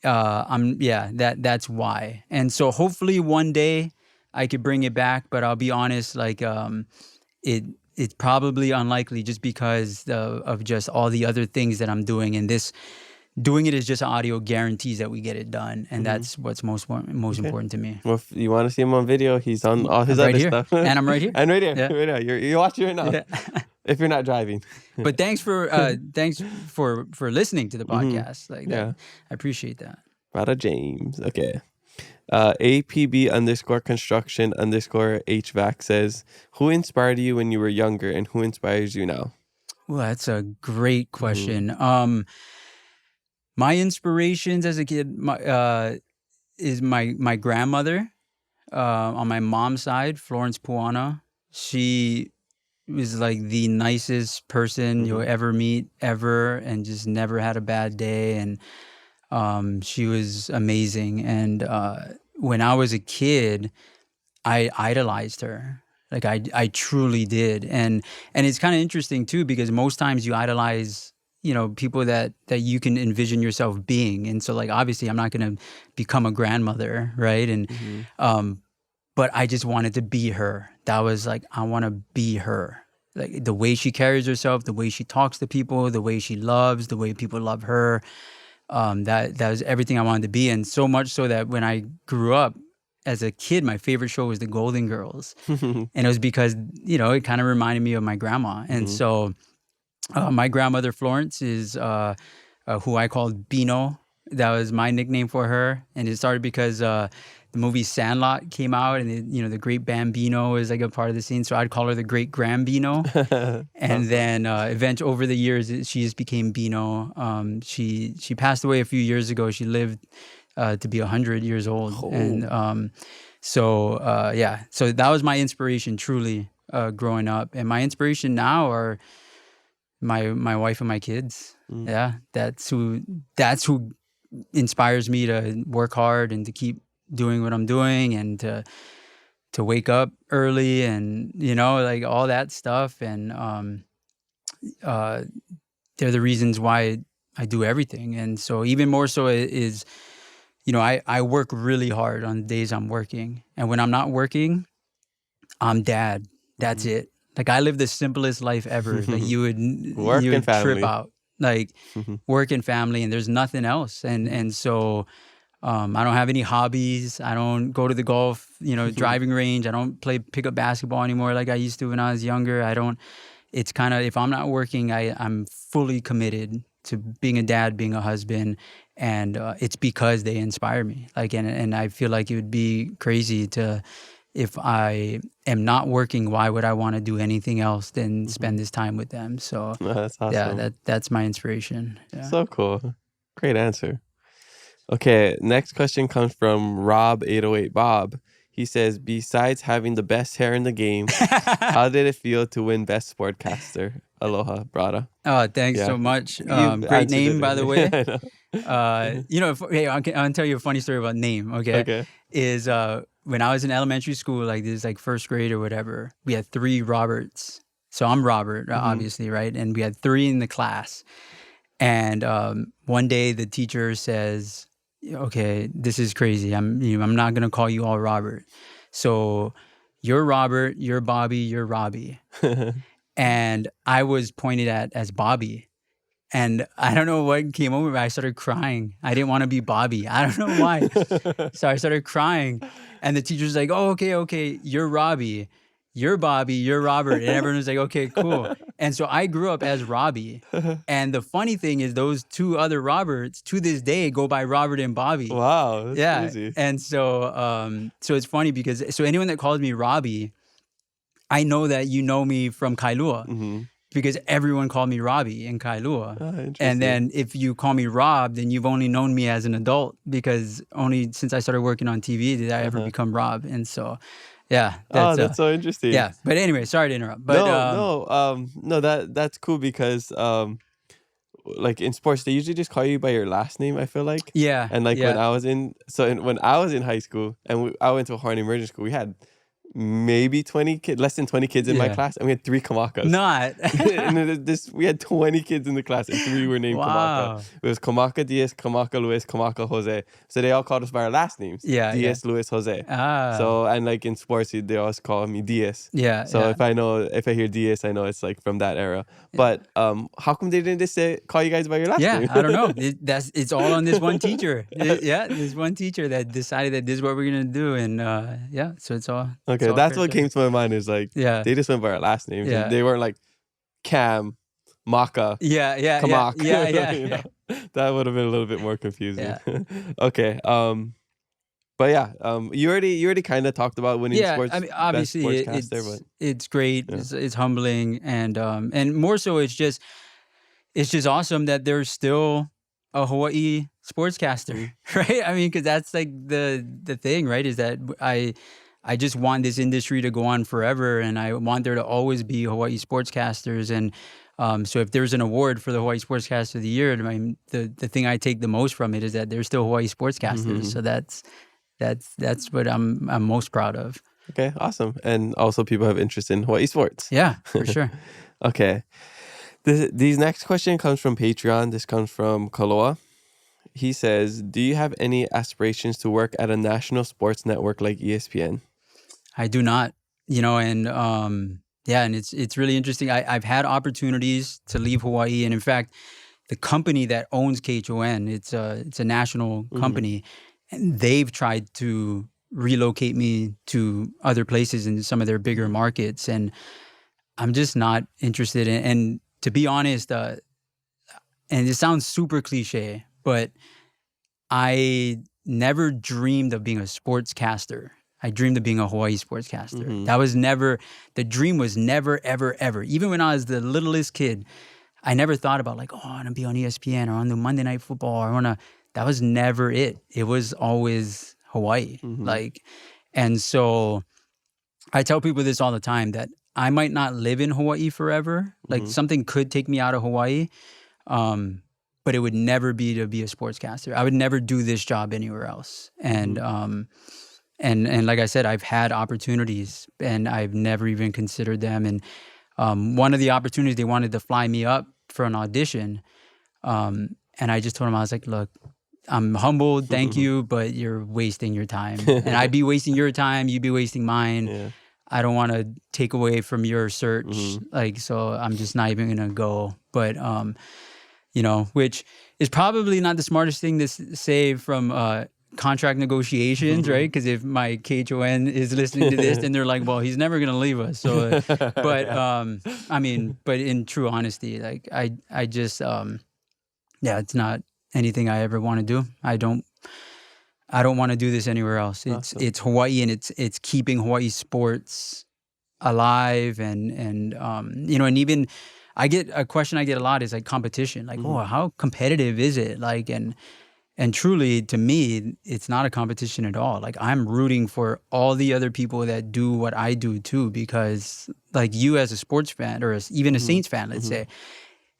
that's why. And so hopefully one day I could bring it back, but I'll be honest, like it's probably unlikely, just because of just all the other things that I'm doing, and doing it is just audio guarantees that we get it done, and that's what's most important to me. Well, if you want to see him on video, he's on all his other stuff. And I'm right here. And right here. Yeah. Right now. You're watching right now. Yeah. If you're not driving. But thanks for listening to the podcast. Like that, I appreciate that. Brada James. Okay. APB_construction_HVAC says, who inspired you when you were younger, and who inspires you now? Well, that's a great question. My inspirations as a kid is my grandmother on my mom's side, Florence Puana. She was like the nicest person you'll ever meet, ever, and just never had a bad day. And she was amazing. And when I was a kid, I idolized her. Like I truly did. And it's kind of interesting too, because most times you idolize, people that you can envision yourself being. And so like, obviously I'm not going to become a grandmother, right? And but I just wanted to be her. That was like, I want to be her. Like the way she carries herself, the way she talks to people, the way she loves, the way people love her. That was everything I wanted to be. And so much so that when I grew up as a kid, my favorite show was The Golden Girls. And it was because, it kind of reminded me of my grandma. And so my grandmother, Florence, is who I called Bino. That was my nickname for her. And it started because the movie Sandlot came out, and the Great Bambino is like a part of the scene. So I'd call her the Great Grambino. And then eventually, over the years, she just became Bino. She passed away a few years ago. She lived to be 100 years old. Oh. And so that was my inspiration, truly, growing up. And my inspiration now are my wife and my kids. Yeah, that's who inspires me to work hard and to keep doing what I'm doing, and to wake up early, and like all that stuff. And they're the reasons why do everything. And so even more so is, I work really hard on the days I'm working. And when I'm not working, I'm dad. That's it. Like, I live the simplest life ever. Like, you would trip out. Like, work and family, and there's nothing else. And so I don't have any hobbies. I don't go to the golf, driving range. I don't play pickup basketball anymore like I used to when I was younger. It's kind of, if I'm not working, I'm fully committed to being a dad, being a husband, and it's because they inspire me. Like, and I feel like it would be crazy if I am not working, why would I want to do anything else than spend this time with them? So that's awesome. Yeah, that's my inspiration. Yeah. So cool. Great answer. Okay, next question comes from Rob808 Bob. He says, besides having the best hair in the game, how did it feel to win Best Sportcaster? Aloha, brother. Oh, thanks so much. Great name, by the way. I'll tell you a funny story about name, okay? Is when I was in elementary school, like this, like first grade or whatever, we had 3 Roberts. So I'm Robert, obviously, right? And we had 3 in the class. And one day the teacher says, okay, this is crazy. I'm not going to call you all Robert. So you're Robert, you're Bobby, you're Robbie. And I was pointed at as Bobby. And I don't know what came over me. I started crying. I didn't want to be Bobby. I don't know why. So I started crying. And the teacher's like, oh, okay, you're Robbie. You're Bobby, you're Robert. And everyone was like, okay, cool. And so I grew up as Robbie. And the funny thing is those 2 other Roberts to this day go by Robert and Bobby. Wow, that's crazy. And so so it's funny because anyone that calls me Robbie, I know that you know me from Kailua. Because everyone called me Robbie in Kailua. And then if you call me Rob, then you've only known me as an adult, because only since I started working on TV did I ever become Rob. And so, yeah. That's so interesting. Yeah. But anyway, sorry to interrupt. But, no, that's cool because like in sports, they usually just call you by your last name, I feel like. Yeah. And like when I was in high school and I went to a Hawai'i immersion school, we had maybe 20 kids, less than 20 kids in my class, and we had 3 Kamakas. And we had 20 kids in the class, and 3 were named Kamaka. It was Kamaka Diaz, Kamaka Luis, Kamaka Jose. So they all called us by our last names. Diaz, Luis, Jose. So, and like in sports, they always call me Diaz. So if I hear Diaz, I know it's like from that era. But how come they didn't just call you guys by your last name? I don't know. It's all on this one teacher. This one teacher that decided that this is what we're gonna do, and so it's all. Okay, that's what came to my mind is like, they just went by our last names. And they weren't like Cam, Maka, Kamaka. That would have been a little bit more confusing. Okay. But you already kind of talked about winning sports. I mean, obviously it's great. It's humbling, and more so it's just awesome that there's still a Hawai'i Sportscaster, right? I mean, because that's like the thing, right? Is that I just want this industry to go on forever, and I want there to always be Hawai'i Sportscasters. And so if there's an award for the Hawai'i Sportscaster of the Year, I mean, the thing I take the most from it is that there's still Hawai'i Sportscasters. So that's what I'm most proud of. Okay, awesome. And also people have interest in Hawai'i sports. Yeah, for sure. Okay. These next question comes from Patreon. This comes from Kailua. He says, do you have any aspirations to work at a national sports network like ESPN? I do not, and and it's really interesting. I've had opportunities to leave Hawaii, and in fact, the company that owns KHON, it's a national company, and they've tried to relocate me to other places in some of their bigger markets, and I'm just not interested in. And to be honest, and it sounds super cliche, but I never dreamed of being a sportscaster. I dreamed of being a Hawai'i Sportscaster. That was never, the dream was never, ever, ever. Even when I was the littlest kid, I never thought about like, I want to be on ESPN or on the Monday Night Football. That was never it. It was always Hawaii. And so I tell people this all the time, that I might not live in Hawaii forever. Like something could take me out of Hawaii. But it would never be to be a sportscaster. I would never do this job anywhere else. And and like I said, I've had opportunities and I've never even considered them. And one of the opportunities, they wanted to fly me up for an audition. And I just told him, I was like, look, I'm humbled, thank you, but you're wasting your time. And I'd be wasting your time, you'd be wasting mine. Yeah. I don't want to take away from your search. Like, so I'm just not even going to go. But, you know, which is probably not the smartest thing to say from contract negotiations, right? Because if my KHON is listening to this, then they're like, well, he's never going to leave us. So, but, I mean, but in true honesty, like, I just, yeah, it's not anything I ever want to do. I don't want to do this anywhere else. It's Hawaii, and it's keeping Hawaii sports alive, and you know, and even a question I get a lot is like competition. Like, oh, how competitive is it? Like, and truly, to me, it's not a competition at all. Like, I'm rooting for all the other people that do what I do too, because like you as a sports fan, or even a Saints fan, let's say,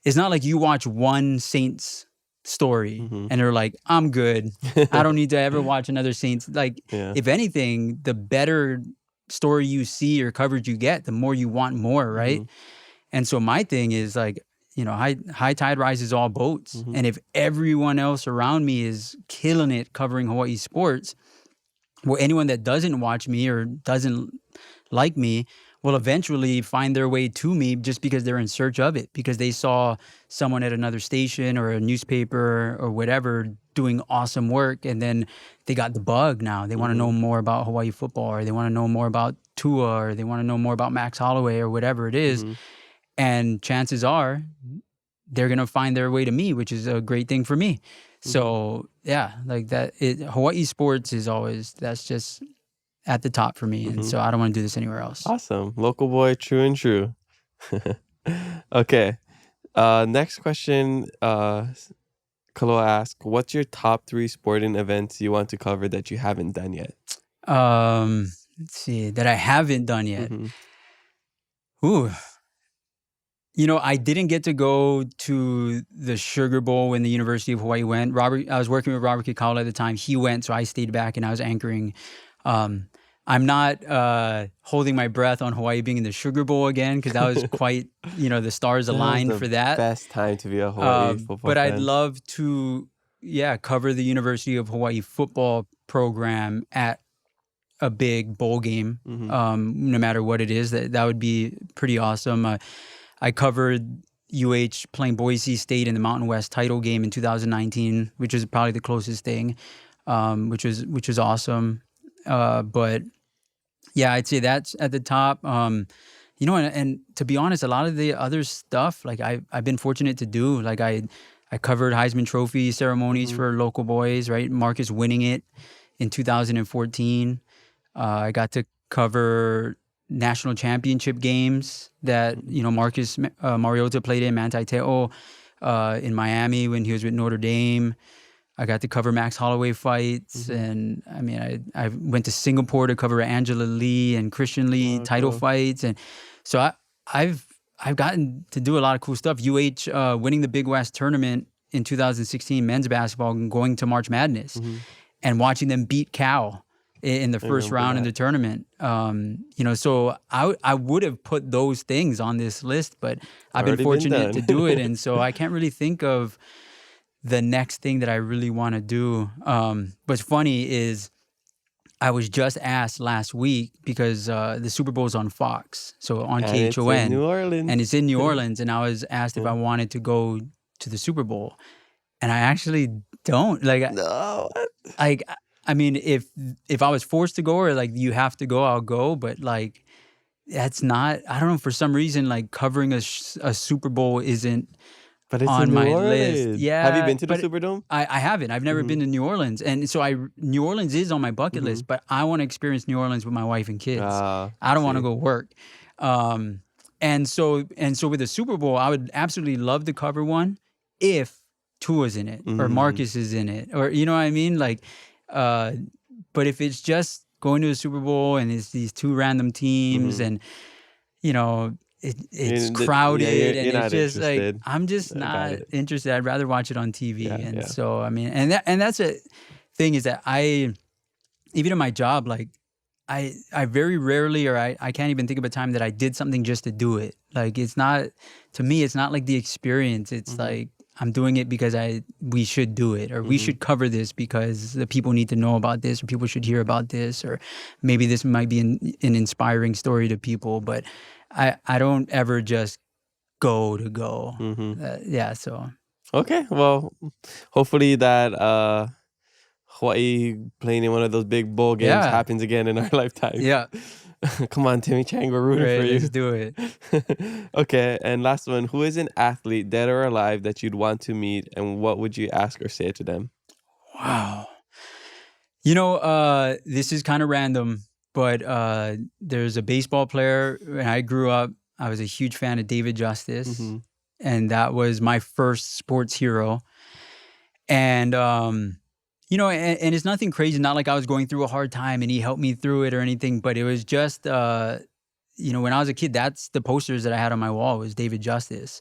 it's not like you watch one Saints story and they're like, I'm good. I don't need to ever watch another Saints. Like, if anything, the better story you see or coverage you get, the more you want more, right? And so my thing is like, you know, high tide rises all boats. And if everyone else around me is killing it covering Hawaii sports, well, anyone that doesn't watch me or doesn't like me will eventually find their way to me just because they're in search of it, because they saw someone at another station or a newspaper or whatever doing awesome work, and then they got the bug now. They want to know more about Hawaii football, or they want to know more about Tua, or they want to know more about Max Holloway, or whatever it is. And chances are they're going to find their way to me, which is a great thing for me. So yeah, like that, Hawaii sports is always, that's just at the top for me. And so I don't want to do this anywhere else. Awesome. Local boy, true and true. Okay. Next question. Kailua asks, what's your top 3 sporting events you want to cover that you haven't done yet? Let's see, that I haven't done yet. Ooh. You know, I didn't get to go to the Sugar Bowl when the University of Hawaii went. I was working with Robert Kikaula at the time. He went, so I stayed back and I was anchoring. I'm not holding my breath on Hawaii being in the Sugar Bowl again, because that was quite, you know, the stars aligned for that. Best time to be a Hawaii football but fan. I'd love to, cover the University of Hawaii football program at a big bowl game, no matter what it is. That would be pretty awesome. I covered UH playing Boise State in the Mountain West title game in 2019, which is probably the closest thing, which was awesome. But yeah, I'd say that's at the top. You know, and to be honest, a lot of the other stuff, like I've been fortunate to do. Like I covered Heisman Trophy ceremonies for local boys, right? Marcus winning it in 2014. I got to cover national championship games that, you know, Marcus Mariota played in, Manti Te'o, in Miami when he was with Notre Dame. I got to cover Max Holloway fights, and I mean, I went to Singapore to cover Angela Lee and Christian Lee title fights, and so I've gotten to do a lot of cool stuff. Winning the Big West tournament in 2016 men's basketball and going to March Madness, and watching them beat Cal in the first round in the tournament. You know, so I would have put those things on this list, but I've been fortunate to do it, and so I can't really think of the next thing that I really want to do. What's funny is I was just asked last week, because the Super Bowl is on Fox, so on KHON. It's in New Orleans. And it's in New Orleans, and I was asked if I wanted to go to the Super Bowl. And I actually don't. Like, no. I mean, if I was forced to go, or like you have to go, I'll go. But like, that's not, I don't know, for some reason, like covering a Super Bowl isn't but it's on in my New Orleans. list. Yeah. Have you been to the Superdome? I haven't. I've never been to New Orleans. And so New Orleans is on my bucket list, but I want to experience New Orleans with my wife and kids. I don't want to go work. And so with the Super Bowl, I would absolutely love to cover one if Tua's in it or Marcus is in it, or, you know what I mean? Like, but if it's just going to a Super Bowl and it's these two random teams and, you know, it's crowded and it's just interested. Like, I'm just not interested. I'd rather watch it on TV. So, I mean, and that's a thing, is that even in my job, like I very rarely, or I can't even think of a time that I did something just to do it. Like, it's not, to me, it's not like the experience. It's like, I'm doing it because we should do it, or we should cover this because the people need to know about this, or people should hear about this, or maybe this might be an inspiring story to people. But I don't ever just go to go. So. Okay, well, hopefully that Hawaii playing in one of those big bowl games happens again in our lifetime. Yeah. Come on, Timmy Chang, we're rooting for you. Let's do it. Okay, and last one. Who is an athlete, dead or alive, that you'd want to meet, and what would you ask or say to them? Wow. This is kind of random, but there's a baseball player. When I grew up, I was a huge fan of David Justice, and that was my first sports hero. And and it's nothing crazy. Not like I was going through a hard time and he helped me through it or anything. But it was just, when I was a kid, that's the posters that I had on my wall was David Justice.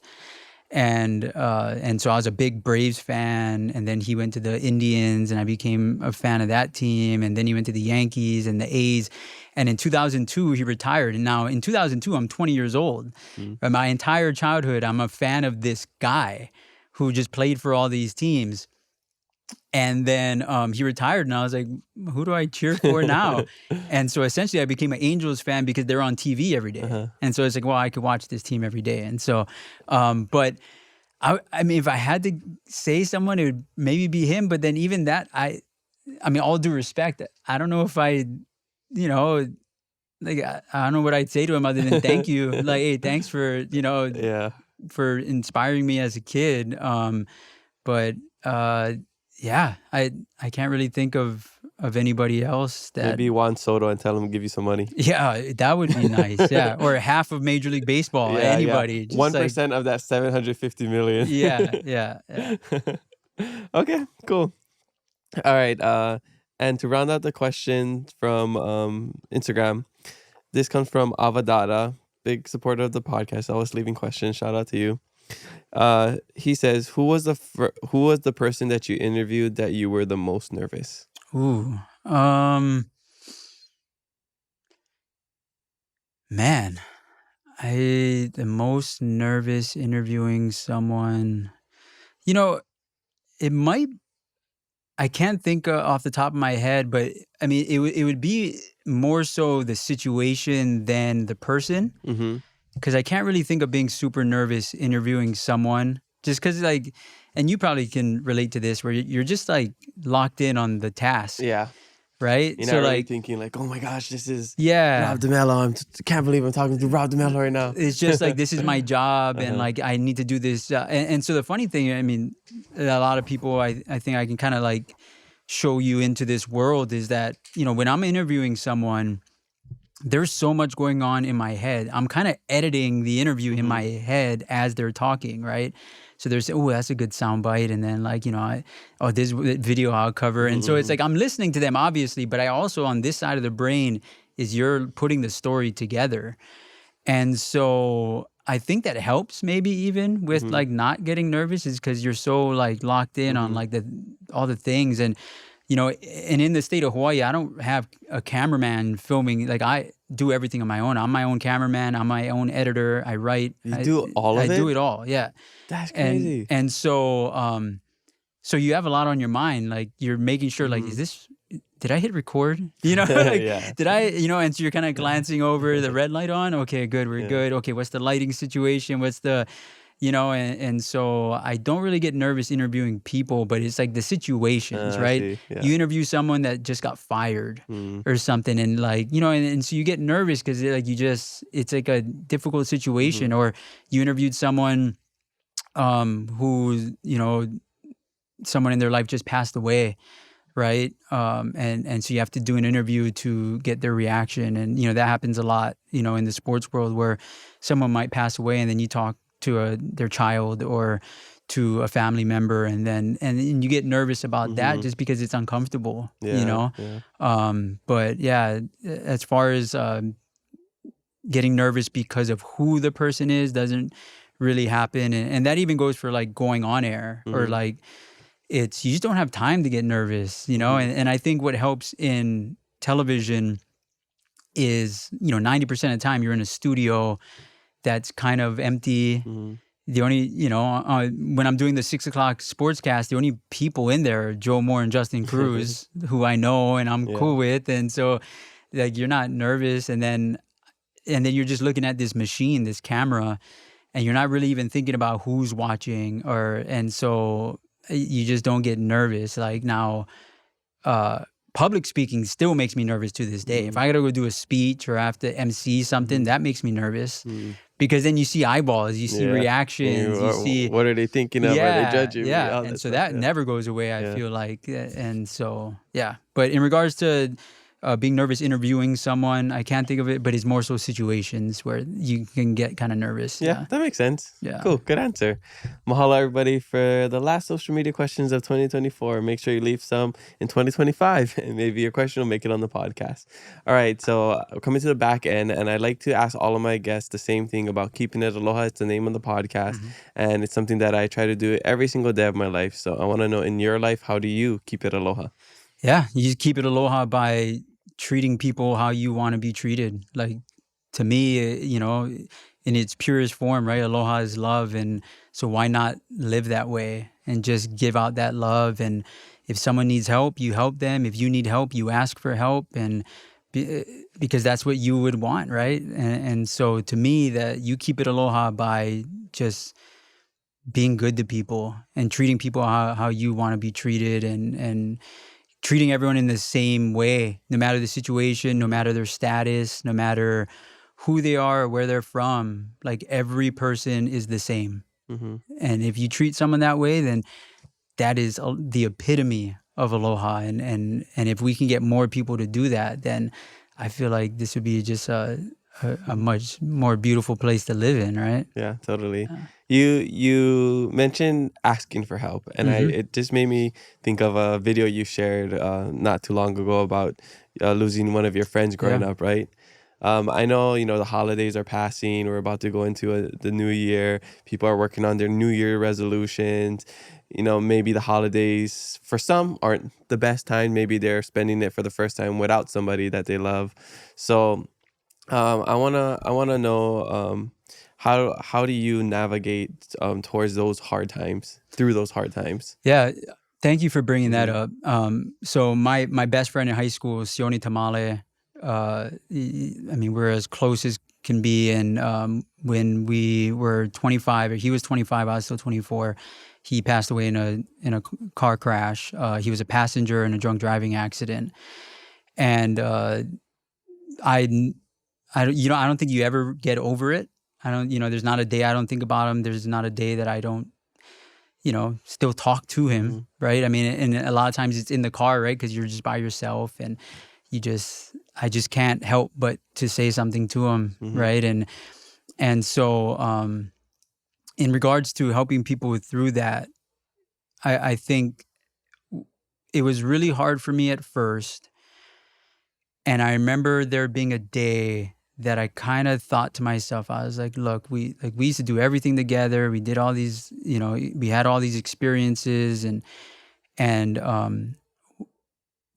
And so I was a big Braves fan. And then he went to the Indians and I became a fan of that team. And then he went to the Yankees and the A's. And in 2002, he retired. And now in 2002, I'm 20 years old. But my entire childhood, I'm a fan of this guy who just played for all these teams. And then he retired, and I was like, who do I cheer for now? And so essentially I became an Angels fan because they're on TV every day. And so it's like, well, I could watch this team every day. And so, but I mean, if I had to say someone, it would maybe be him. But then even that, I mean, all due respect, I don't know if I don't know what I'd say to him other than thank you. Like, hey, thanks for, for inspiring me as a kid. I can't really think of anybody else that maybe Juan Soto and tell him to give you some money. Yeah, that would be nice. Yeah, or half of Major League Baseball. Anybody. 1% of that $750 million. Yeah. Okay, cool. All right. And to round out the question from Instagram, this comes from Avadada, big supporter of the podcast. Always leaving questions. Shout out to you. He says, who was the person that you interviewed that you were the most nervous? Ooh, man, the most nervous interviewing someone, it might, I can't think off the top of my head, but I mean, it would be more so the situation than the person. Because I can't really think of being super nervous interviewing someone just because and you probably can relate to this where you're just like locked in on the task. Yeah. Right? You're not really thinking like, oh my gosh, this is Rob DeMello. I can't believe I'm talking to Rob DeMello right now. It's just like, this is my job and like I need to do this. And so the funny thing, I mean, a lot of people, I think I can kind of like show you into this world is that, when I'm interviewing someone, there's so much going on in my head. I'm kind of editing the interview in my head as they're talking, right? So there's, that's a good soundbite. And then like, this video I'll cover. And so it's like, I'm listening to them, obviously, but I also, on this side of the brain, is you're putting the story together. And so I think that helps maybe even with like not getting nervous is because you're so like locked in on like all the things. And and in the state of Hawaii, I don't have a cameraman filming. Like, I do everything on my own. I'm my own cameraman. I'm my own editor. I write. You do all of it? I do it all, yeah. That's crazy. And so, so you have a lot on your mind. Like, you're making sure, like, did I hit record? Did I, and so you're kind of glancing over the red light on. Okay, good, we're good. Okay, what's the lighting situation? What's the... and so I don't really get nervous interviewing people, but it's like the situations, right? Yeah. You interview someone that just got fired or something, and like, and so you get nervous because like it's like a difficult situation. Or you interviewed someone who, someone in their life just passed away, right? And so you have to do an interview to get their reaction, and that happens a lot, in the sports world where someone might pass away, and then you talk to their child or to a family member, and you get nervous about that just because it's uncomfortable, but yeah, as far as getting nervous because of who the person is doesn't really happen, and that even goes for like going on air or like you just don't have time to get nervous, and I think what helps in television is 90% of the time you're in a studio that's kind of empty. the only, when I'm doing the 6 o'clock sportscast, the only people in there are Joe Moore and Justin Cruz, who I know and I'm cool with. And so like, you're not nervous. And then you're just looking at this machine, this camera, and you're not really even thinking about who's watching, and so you just don't get nervous. Like now, public speaking still makes me nervous to this day. If I gotta go do a speech or I have to MC something, that makes me nervous. Because then you see eyeballs, you see reactions, you see what are they thinking of? Are they judging me? Yeah, and so that never goes away, I feel like. And so, But in regards to being nervous interviewing someone, I can't think of it, but it's more so situations where you can get kind of nervous. Yeah, that makes sense. Yeah. Cool. Good answer. Mahalo, everybody, for the last social media questions of 2024. Make sure you leave some in 2025, and maybe your question will make it on the podcast. All right, so coming to the back end, and I like to ask all of my guests the same thing about keeping it aloha. It's the name of the podcast, and it's something that I try to do every single day of my life. So I want to know, in your life, how do you keep it aloha? Yeah, you just keep it aloha by treating people how you want to be treated. Like, to me, in its purest form, right? Aloha is love. And so why not live that way and just give out that love? And if someone needs help, you help them. If you need help, you ask for help. And because that's what you would want, right? And so to me, that you keep it aloha by just being good to people and treating people how you want to be treated, and treating everyone in the same way, no matter the situation, no matter their status, no matter who they are or where they're from. Like, every person is the same. And if you treat someone that way, then that is the epitome of aloha. And if we can get more people to do that, then I feel like this would be just a much more beautiful place to live in, right? Yeah, totally. You mentioned asking for help, and it just made me think of a video you shared not too long ago about losing one of your friends growing up, right? I know, the holidays are passing. We're about to go into the new year. People are working on their New Year resolutions. Maybe the holidays for some aren't the best time. Maybe they're spending it for the first time without somebody that they love. So I wanna know how do you navigate towards those hard times, through those hard times? Yeah, thank you for bringing that up. So my best friend in high school was Sione Tamale. We're as close as can be. And when we were 25, or he was 25, I was still 24. He passed away in a car crash. He was a passenger in a drunk driving accident, and I don't think you ever get over it. There's not a day I don't think about him. There's not a day that I don't, still talk to him, right? And a lot of times it's in the car, right? Because you're just by yourself, and I just can't help but to say something to him, right? And so in regards to helping people through that, I think it was really hard for me at first. And I remember there being a day that I kind of thought to myself, I was like, look, we used to do everything together. We did all these, we had all these experiences, and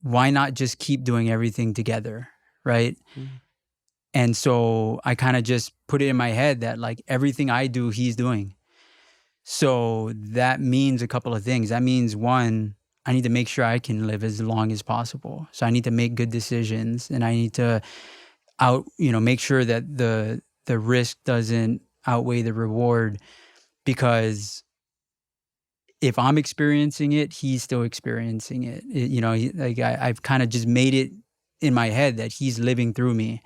why not just keep doing everything together, right? And so I kind of just put it in my head that, like, everything I do, he's doing. So that means a couple of things. That means, one, I need to make sure I can live as long as possible. So I need to make good decisions, and I need to make sure that the risk doesn't outweigh the reward, because if I'm experiencing it, he's still experiencing it. I've kind of just made it in my head that he's living through me,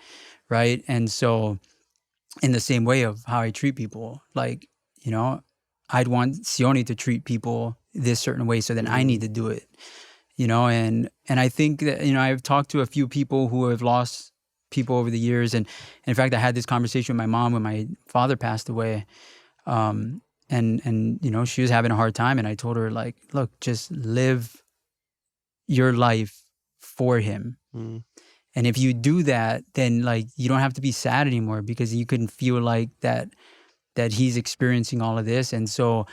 right? And so in the same way of how I treat people, like, I'd want Sione to treat people this certain way, so then I need to do it, and I think that, I've talked to a few people who have lost people over the years. And in fact, I had this conversation with my mom when my father passed away. And she was having a hard time. And I told her, like, look, just live your life for him. And if you do that, then, like, you don't have to be sad anymore, because you can feel like that he's experiencing all of this. And so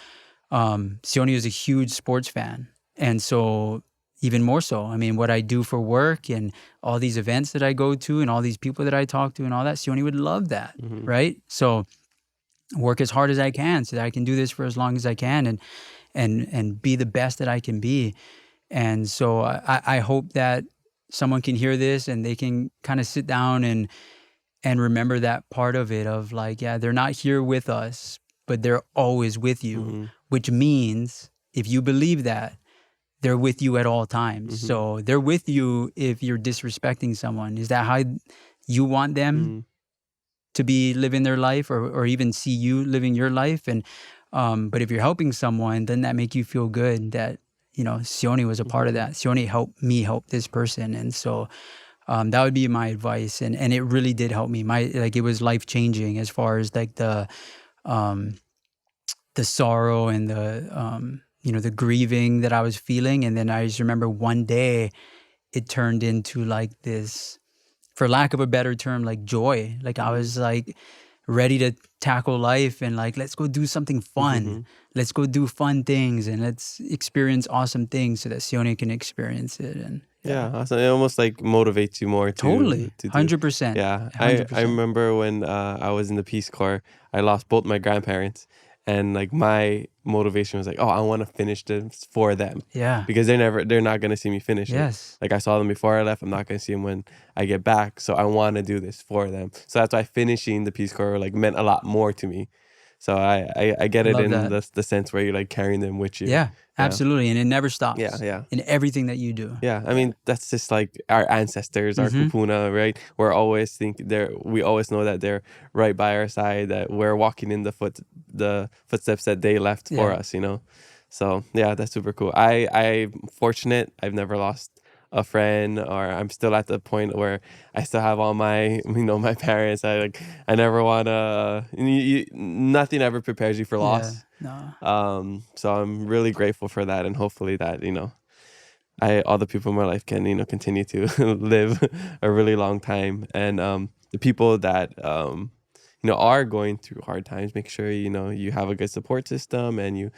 Sione is a huge sports fan. And so even more so, what I do for work and all these events that I go to and all these people that I talk to and all that, Sione would love that, right? So work as hard as I can so that I can do this for as long as I can and be the best that I can be. And so I hope that someone can hear this and they can kind of sit down and remember that part of it of like, yeah, they're not here with us, but they're always with you, which means if you believe that, they're with you at all times. So they're with you if you're disrespecting someone. Is that how you want them to be living their life or even see you living your life? And but if you're helping someone, doesn't that make you feel good that, you know, Sione was a part of that? Sione helped me help this person. And so that would be my advice. And it really did help me. It was life-changing as far as like the sorrow and the grieving that I was feeling. And then I just remember one day it turned into like this, for lack of a better term, like joy. Like I was like ready to tackle life and like, let's go do something fun. Let's go do fun things and let's experience awesome things so that Sione can experience it. And yeah, awesome. It almost like motivates you more to totally to do. 100%. Yeah, 100%. I remember when I was in the Peace Corps, I lost both my grandparents, and like my motivation was like, oh, I want to finish this for them. Yeah, because they're not gonna see me finish it. yes, Like I saw them before I left, I'm not gonna see them when I get back. So I want to do this for them. So that's why finishing the Peace Corps like meant a lot more to me. So I get it Love in that. the sense where you're like carrying them with you. Yeah, absolutely. And it never stops. Yeah. In everything that you do. Yeah, I mean that's just like our ancestors, our kupuna, right? We always know that they're right by our side, that we're walking in the footsteps that they left for us, you know. So yeah, that's super cool. I'm fortunate. I've never lost a friend, or I'm still at the point where I still have all my my parents. I never wanna. Nothing ever prepares you for loss. Yeah, no. So I'm really grateful for that, and hopefully that all the people in my life can continue to live a really long time, and the people that are going through hard times, make sure you have a good support system, and you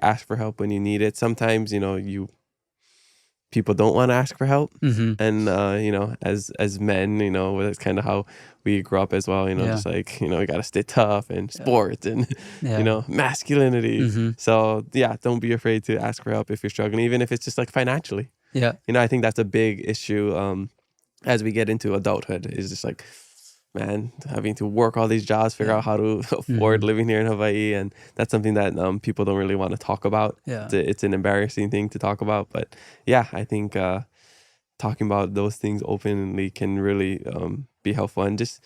ask for help when you need it. Sometimes people don't want to ask for help, and as men, that's kind of how we grew up as well. Just like we got to stay tough and sports and masculinity. So yeah, don't be afraid to ask for help if you're struggling, even if it's just like financially. Yeah, I think that's a big issue as we get into adulthood, is just like, man, having to work all these jobs, figure out how to afford living here in Hawaii. And that's something that people don't really want to talk about. Yeah. It's an embarrassing thing to talk about. But yeah, I think talking about those things openly can really be helpful, and just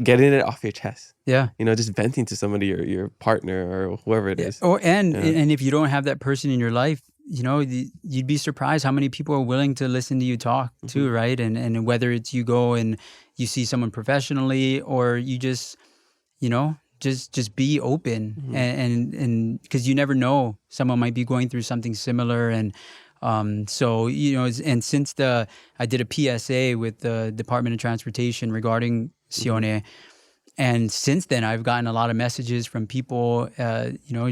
getting it off your chest. Yeah. Just venting to somebody, your partner or whoever it is. And if you don't have that person in your life, you'd be surprised how many people are willing to listen to you talk too, right? And whether it's you go and you see someone professionally, or you just just be open, and because you never know, someone might be going through something similar. And so and since I did a PSA with the Department of Transportation regarding Sione. And since then, I've gotten a lot of messages from people,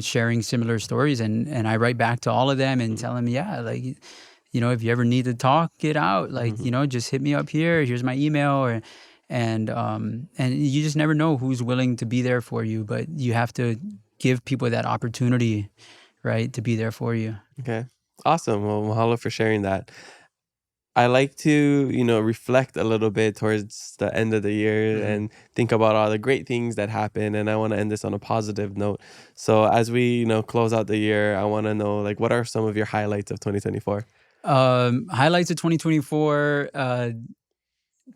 sharing similar stories, and I write back to all of them and tell them, if you ever need to talk it out, just hit me up here. Here's my email, and you just never know who's willing to be there for you, but you have to give people that opportunity, right, to be there for you. Okay, awesome. Well, mahalo for sharing that. I like to, reflect a little bit towards the end of the year and think about all the great things that happen. And I want to end this on a positive note. So as we, close out the year, I want to know, what are some of your highlights of 2024? Highlights of 2024,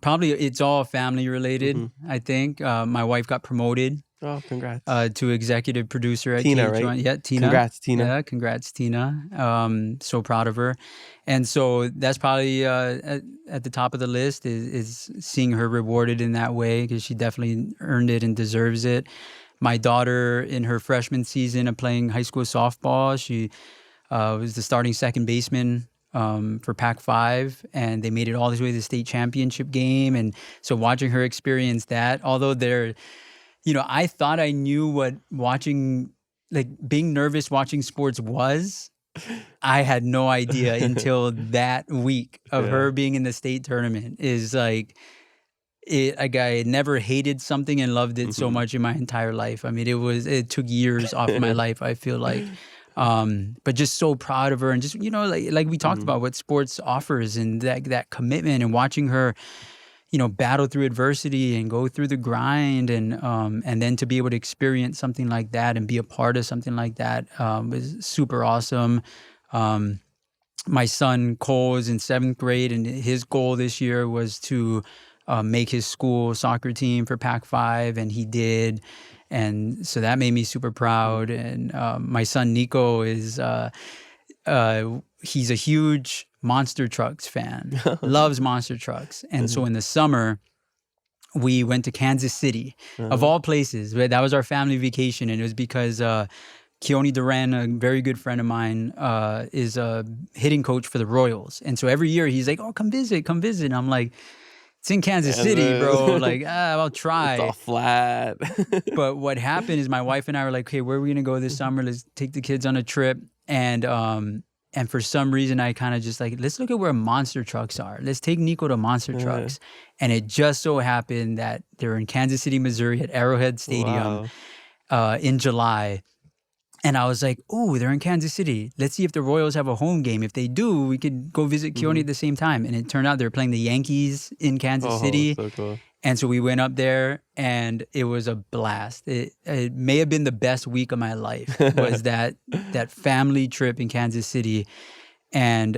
probably it's all family related, I think. My wife got promoted. Oh, congrats. To executive producer at Tina, KH1. right? Yeah, Tina. Congrats, Tina. Yeah, congrats, Tina. So proud of her. And so that's probably at the top of the list is seeing her rewarded in that way, because she definitely earned it and deserves it. My daughter, in her freshman season of playing high school softball, she was the starting second baseman for Pac-5, and they made it all the way to the state championship game. And so watching her experience that, although I thought I knew what being nervous watching sports was. I had no idea until that week of her being in the state tournament. Is like I never hated something and loved it so much in my entire life. I mean, it took years off my life, I feel like. But just so proud of her, and just, you know, like we talked about what sports offers, and that commitment, and watching her, you know, battle through adversity and go through the grind, and then to be able to experience something like that and be a part of something like that was super awesome. My son Cole is in 7th grade, and his goal this year was to make his school soccer team for Pac-5, and he did. And so that made me super proud. And my son Nico is he's a huge monster trucks fan, loves monster trucks. And so in the summer, we went to Kansas City, of all places. That was our family vacation, and it was because Keone Duran, a very good friend of mine, is a hitting coach for the Royals. And so every year he's like, "Oh, come visit." And I'm like, "It's in Kansas City, bro. Like, I'll try." It's all flat. But what happened is my wife and I were like, "Okay, where are we gonna go this summer? Let's take the kids on a trip." And for some reason, I kind of just like, let's look at where monster trucks are. Let's take Nico to monster trucks. And it just so happened that they're in Kansas City, Missouri at Arrowhead Stadium in July. And I was like, "Oh, they're in Kansas City. Let's see if the Royals have a home game. If they do, we could go visit Keone at the same time." And it turned out they were playing the Yankees in Kansas City. So cool. And so we went up there, and it was a blast. It may have been the best week of my life, was that family trip in Kansas City. And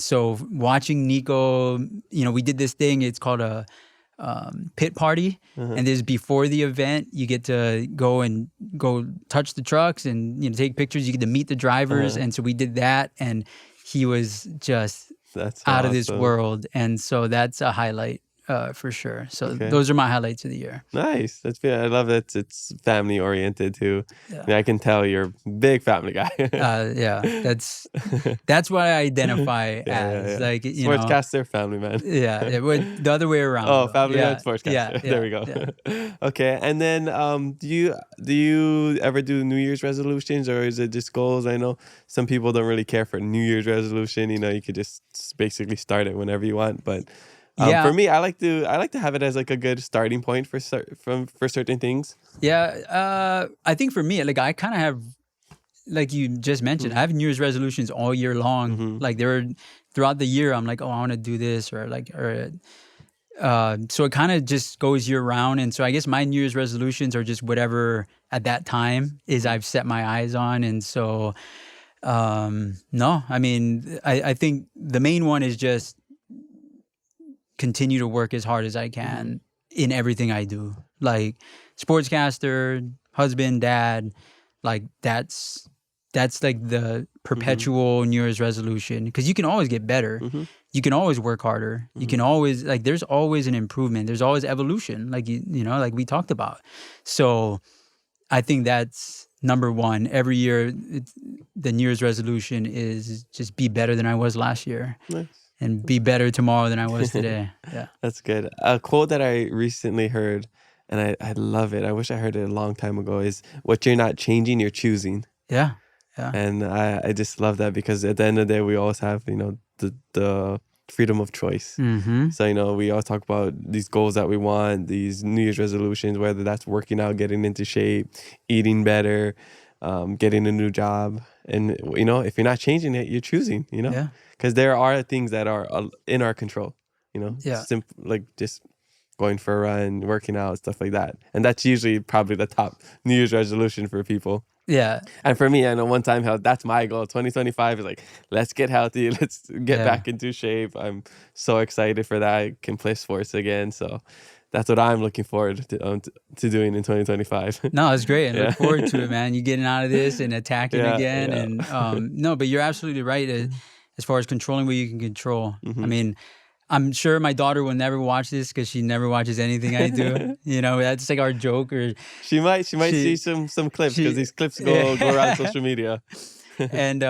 so watching Nico, you know, we did this thing. It's called a pit party, and this before the event, you get to go touch the trucks and, you know, take pictures. You get to meet the drivers, and so we did that, and he was just out of this world, and so that's a highlight. For sure. So those are my highlights of the year. Nice. That's good. I love that it's family oriented too. Yeah. I mean, I can tell you're a big family guy. Yeah, that's what I identify as. Like, you know, sportscaster, family man. Yeah, the other way around. Oh, family man, sportscaster. Yeah, there we go. Okay, and then do you ever do New Year's resolutions, or is it just goals? I know some people don't really care for New Year's resolution. You know, you could just basically start it whenever you want, but. For me, I like to have it as like a good starting point for certain things. Yeah, I think for me, like I kind of have, like you just mentioned, I have New Year's resolutions all year long. Like throughout the year, I'm like, "Oh, I want to do this," so it kind of just goes year round. And so I guess my New Year's resolutions are just whatever at that time is I've set my eyes on. And so, no, I mean, I think the main one is just continue to work as hard as I can in everything I do. Like sportscaster, husband, dad, like that's like the perpetual New Year's resolution, because you can always get better. You can always work harder. You can always, like, there's always an improvement. There's always evolution, like you know, like we talked about. So I think that's number one. Every year, the New Year's resolution is just be better than I was last year. Nice. And be better tomorrow than I was today. Yeah. That's good. A quote that I recently heard, and I love it. I wish I heard it a long time ago, is what you're not changing, you're choosing. Yeah. Yeah. And I just love that, because at the end of the day, we always have, you know, the freedom of choice. So, you know, we all talk about these goals that we want, these New Year's resolutions, whether that's working out, getting into shape, eating better, getting a new job. And, you know, if you're not changing it, you're choosing, you know? Yeah. Because there are things that are in our control, you know? Yeah. Like just going for a run, working out, stuff like that. And that's usually probably the top New Year's resolution for people. Yeah. And for me, I know one time that's my goal. 2025 is like, let's get healthy. Let's get back into shape. I'm so excited for that. I can play sports again. So that's what I'm looking forward to doing in 2025. No, it's great. And look forward to it, man. You getting out of this and attacking again. And no, but you're absolutely right. As far as controlling what you can control. I mean, I'm sure my daughter will never watch this because she never watches anything I do. You know, that's like our joke. Or she might see some clips, because these clips go around social media. And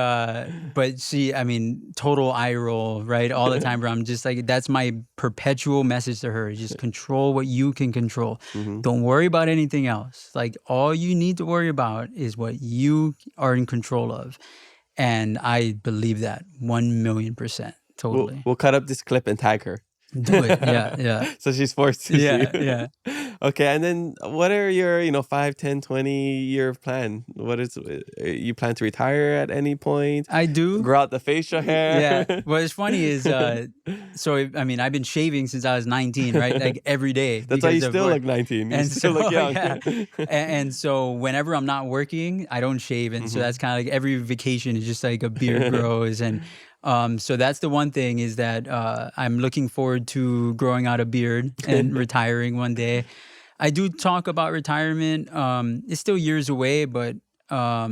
but she, I mean, total eye roll, right, all the time. Where I'm just like, that's my perpetual message to her: just control what you can control. Don't worry about anything else. Like, all you need to worry about is what you are in control of. And I believe that 1,000,000%. Totally. We'll cut up this clip and tag her. Do it. Yeah. So she's forced to Yeah. see. Yeah. Okay, and then what are your 5, 10, 20-year plan? What is you plan to retire at any point? I do. Grow out the facial hair? Yeah. What's funny is, I mean, I've been shaving since I was 19, right? Like every day. That's why you still work. look 19. You And still look young. Yeah. And so whenever I'm not working, I don't shave. And so that's kind of like every vacation is just like a beard grows. And so that's the one thing is that I'm looking forward to growing out a beard and retiring one day. I do talk about retirement. It's still years away, but I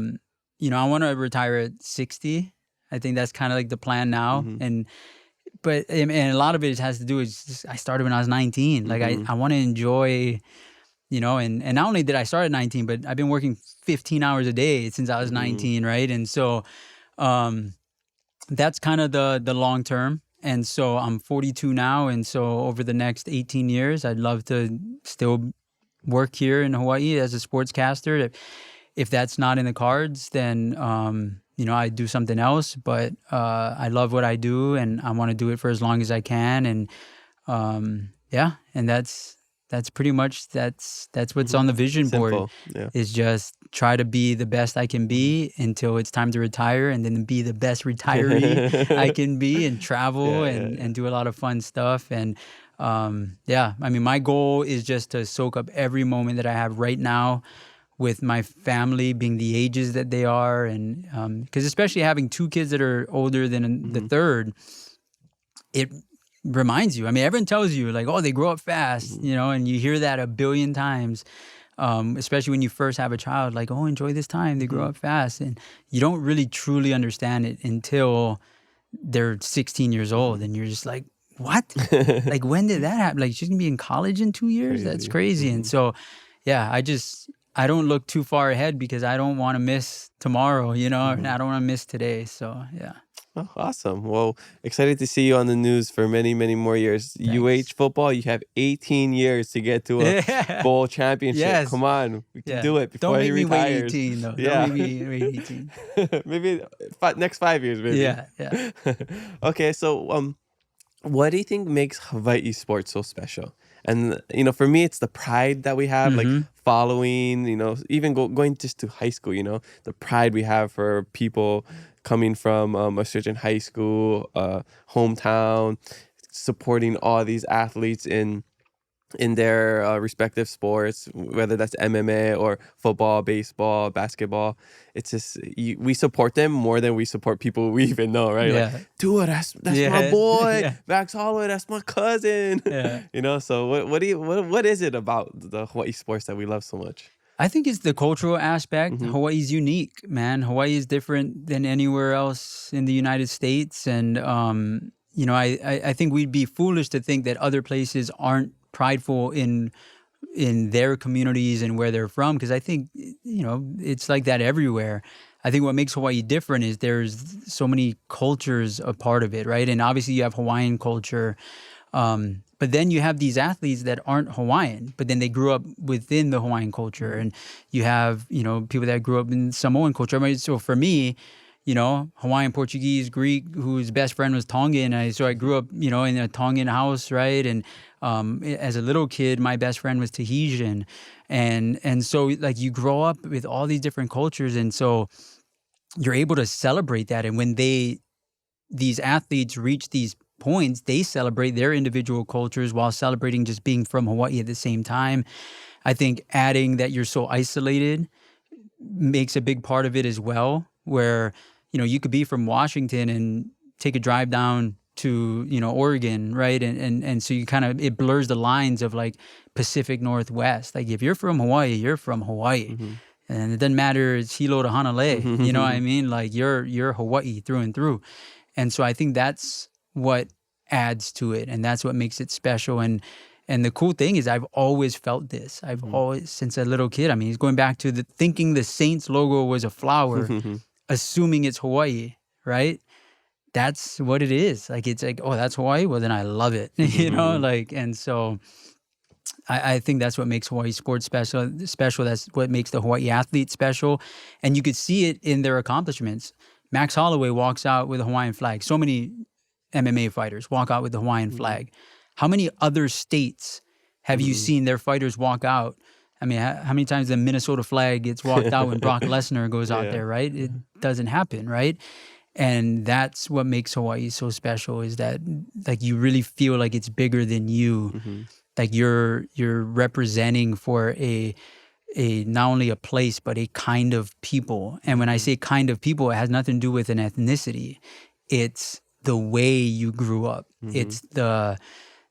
want to retire at 60. I think that's kind of like the plan now. But a lot of it has to do with just, I started when I was 19. Like I want to enjoy, and not only did I start at 19, but I've been working 15 hours a day since I was 19, right? And so that's kind of the long term. And so I'm 42 now. And so over the next 18 years, I'd love to still work here in Hawaii as a sportscaster. If that's not in the cards, then, I do something else. But I love what I do and I want to do it for as long as I can. And and that's pretty much that's what's on the vision board. Yeah. Is just try to be the best I can be until it's time to retire, and then be the best retiree I can be, and travel and do a lot of fun stuff. And I mean, my goal is just to soak up every moment that I have right now with my family being the ages that they are. And because especially having two kids that are older than the third, it reminds you. I mean, everyone tells you like, oh, they grow up fast, and you hear that a billion times, especially when you first have a child, like, oh, enjoy this time. They grow up fast. And you don't really truly understand it until they're 16 years old. And you're just like, what? Like, when did that happen? Like, she's going to be in college in 2 years? That's crazy. And so, I don't look too far ahead because I don't want to miss tomorrow, and I don't want to miss today. So, yeah. Oh, awesome. Well, excited to see you on the news for many, many more years. Thanks. UH football, you have 18 years to get to a bowl championship. Yes. Come on. We can do it before don't he make me retires. wait 18, though. Yeah. Don't make me wait 18. Maybe next 5 years, maybe. Yeah. Okay, so what do you think makes Hawai'i sports so special? And, for me, it's the pride that we have, like following, even going just to high school, the pride we have for people coming from a certain high school, hometown, supporting all these athletes in their respective sports, whether that's MMA or football, baseball, basketball. It's just we support them more than we support people we even know, right? Yeah. Like, dude, that's my boy, Max Holloway, that's my cousin. Yeah. So what is it about the Hawaii sports that we love so much? I think it's the cultural aspect. Hawaii's unique, man. Hawaii is different than anywhere else in the United States. And, I think we'd be foolish to think that other places aren't prideful in their communities and where they're from. Because I think, it's like that everywhere. I think what makes Hawaii different is there's so many cultures a part of it, right? And obviously you have Hawaiian culture. But then you have these athletes that aren't Hawaiian, but then they grew up within the Hawaiian culture. And you have, people that grew up in Samoan culture. I mean, so for me, Hawaiian, Portuguese, Greek, whose best friend was Tongan. So I grew up, in a Tongan house, right? And as a little kid, my best friend was Tahitian. And so like you grow up with all these different cultures. And so you're able to celebrate that. And when these athletes reach these points, they celebrate their individual cultures while celebrating just being from Hawaii at the same time. I think adding that you're so isolated makes a big part of it as well, where, you could be from Washington and take a drive down to, Oregon, right? And so you it blurs the lines of like Pacific Northwest. Like if you're from Hawaii, you're from Hawaii. And it doesn't matter it's Hilo to Hanalei, you know what I mean? Like you're Hawaii through and through. And so I think that's what adds to it, and that's what makes it special. And the cool thing is I've always felt this. I've always, since a little kid, I mean, he's going back to thinking the Saints logo was a flower, assuming it's Hawaii, right? That's what it is. Like, it's like, oh, that's Hawaii? Well, then I love it, and so I think that's what makes Hawaii sports special. That's what makes the Hawaii athlete special. And you could see it in their accomplishments. Max Holloway walks out with a Hawaiian flag. So many MMA fighters walk out with the Hawaiian flag. How many other states have you seen their fighters walk out? I mean, how many times the Minnesota flag gets walked out when Brock Lesnar goes out there, right? It doesn't happen, right? And that's what makes Hawaii so special, is that like you really feel like it's bigger than you. Like you're representing for a not only a place, but a kind of people. And when I say kind of people, it has nothing to do with an ethnicity. It's the way you grew up. It's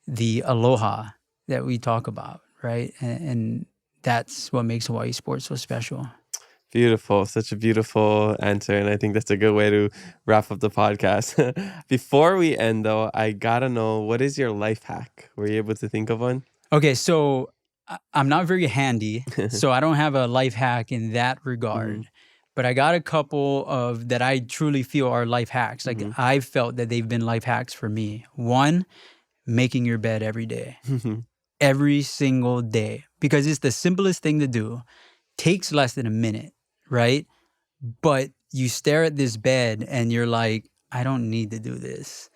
the aloha that we talk about, right? And that's what makes Hawaii sports so special. Beautiful. Such a beautiful answer. And I think that's a good way to wrap up the podcast. Before we end, though, I got to know, what is your life hack? Were you able to think of one? Okay, so I'm not very handy, so I don't have a life hack in that regard. But I got a couple of that I truly feel are life hacks. Like I've felt that they've been life hacks for me. One, making your bed every day. Every single day. Because it's the simplest thing to do. Takes less than a minute, right? But you stare at this bed and you're like, I don't need to do this,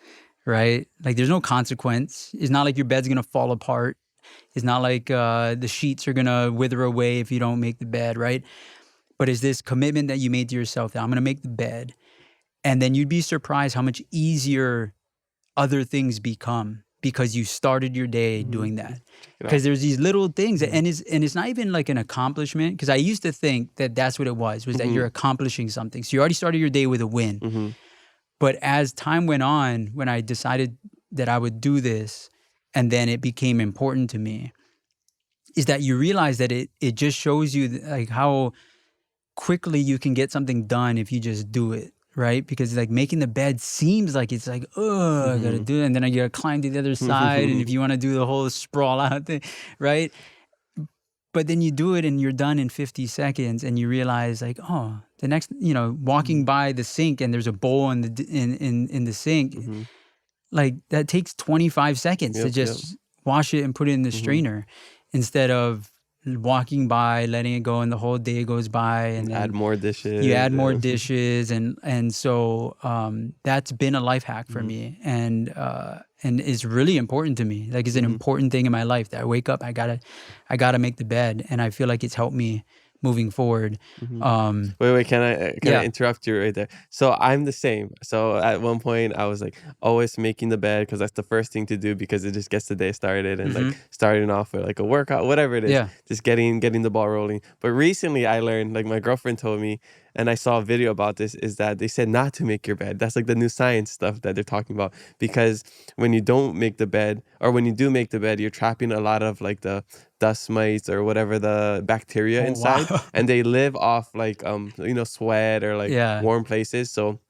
right? Like there's no consequence. It's not like your bed's going to fall apart. It's not like the sheets are going to wither away if you don't make the bed, right? But it's this commitment that you made to yourself that I'm going to make the bed. And then you'd be surprised how much easier other things become because you started your day doing that. Because there's these little things, and it's not even like an accomplishment. Because I used to think that that's what it was that you're accomplishing something. So you already started your day with a win. But as time went on, when I decided that I would do this, and then it became important to me, is that you realize that it just shows you like how quickly you can get something done if you just do it, right? Because like making the bed seems like it's like, oh, I gotta do it, and then I gotta climb to the other side, and if you want to do the whole sprawl out thing, right? But then you do it and you're done in 50 seconds, and you realize like, oh, the next, walking by the sink and there's a bowl in the sink, like that takes 25 seconds to just wash it and put it in the strainer, instead of walking by, letting it go, and the whole day goes by, and then add more dishes. You add more dishes, and so that's been a life hack for me, and it's really important to me. Like it's an important thing in my life that I wake up, I gotta make the bed, and I feel like it's helped me moving forward. Wait, can I interrupt you right there? So I'm the same. So at one point I was like always making the bed because that's the first thing to do, because it just gets the day started, and like starting off with like a workout, whatever it is, just getting the ball rolling. But recently I learned, like my girlfriend told me, and I saw a video about this, is that they said not to make your bed. That's like the new science stuff that they're talking about, because when you don't make the bed, or when you do make the bed, you're trapping a lot of like the dust mites or whatever, the bacteria inside. Wow. And they live off like sweat or like warm places. So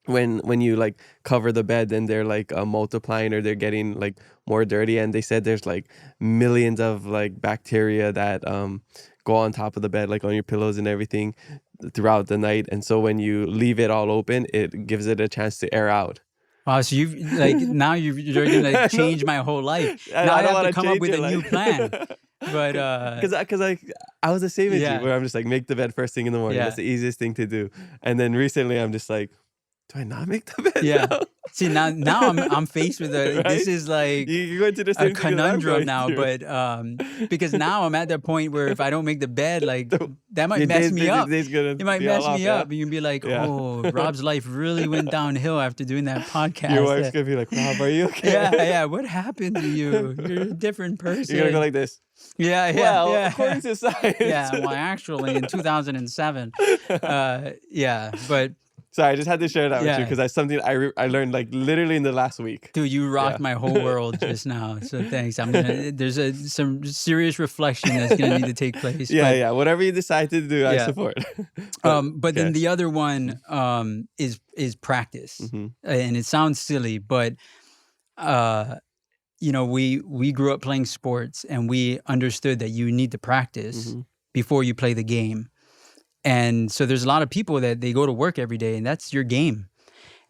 when you like cover the bed, then they're like multiplying, or they're getting like more dirty. And they said there's like millions of like bacteria that go on top of the bed, like on your pillows and everything throughout the night. And so when you leave it all open, it gives it a chance to air out. Wow, so you've like now you're gonna change my whole life. Now I have to come up with a new plan. But because I was the same as you, where I'm just like, make the bed first thing in the morning. That's the easiest thing to do. And then recently I'm just like, do I not make the bed now? See, now I'm faced with right? This is like you're going to the same a conundrum now, but because now I'm at that point where if I don't make the bed, like that might mess me up. It might mess me up. And you'd be like, oh, Rob's life really went downhill after doing that podcast. Your wife's gonna be like, Rob, are you okay? Yeah. What happened to you? You're a different person. You're gonna go like this. Yeah. According to science. Well, actually, in 2007. But. Sorry, I just had to share that with you because that's something I learned like literally in the last week. Dude, you rocked my whole world just now. So thanks. There's some serious reflection that's gonna need to take place. Whatever you decide to do, I support. But then the other one is practice, and it sounds silly, but we grew up playing sports, and we understood that you need to practice before you play the game. And so there's a lot of people that they go to work every day, and that's your game.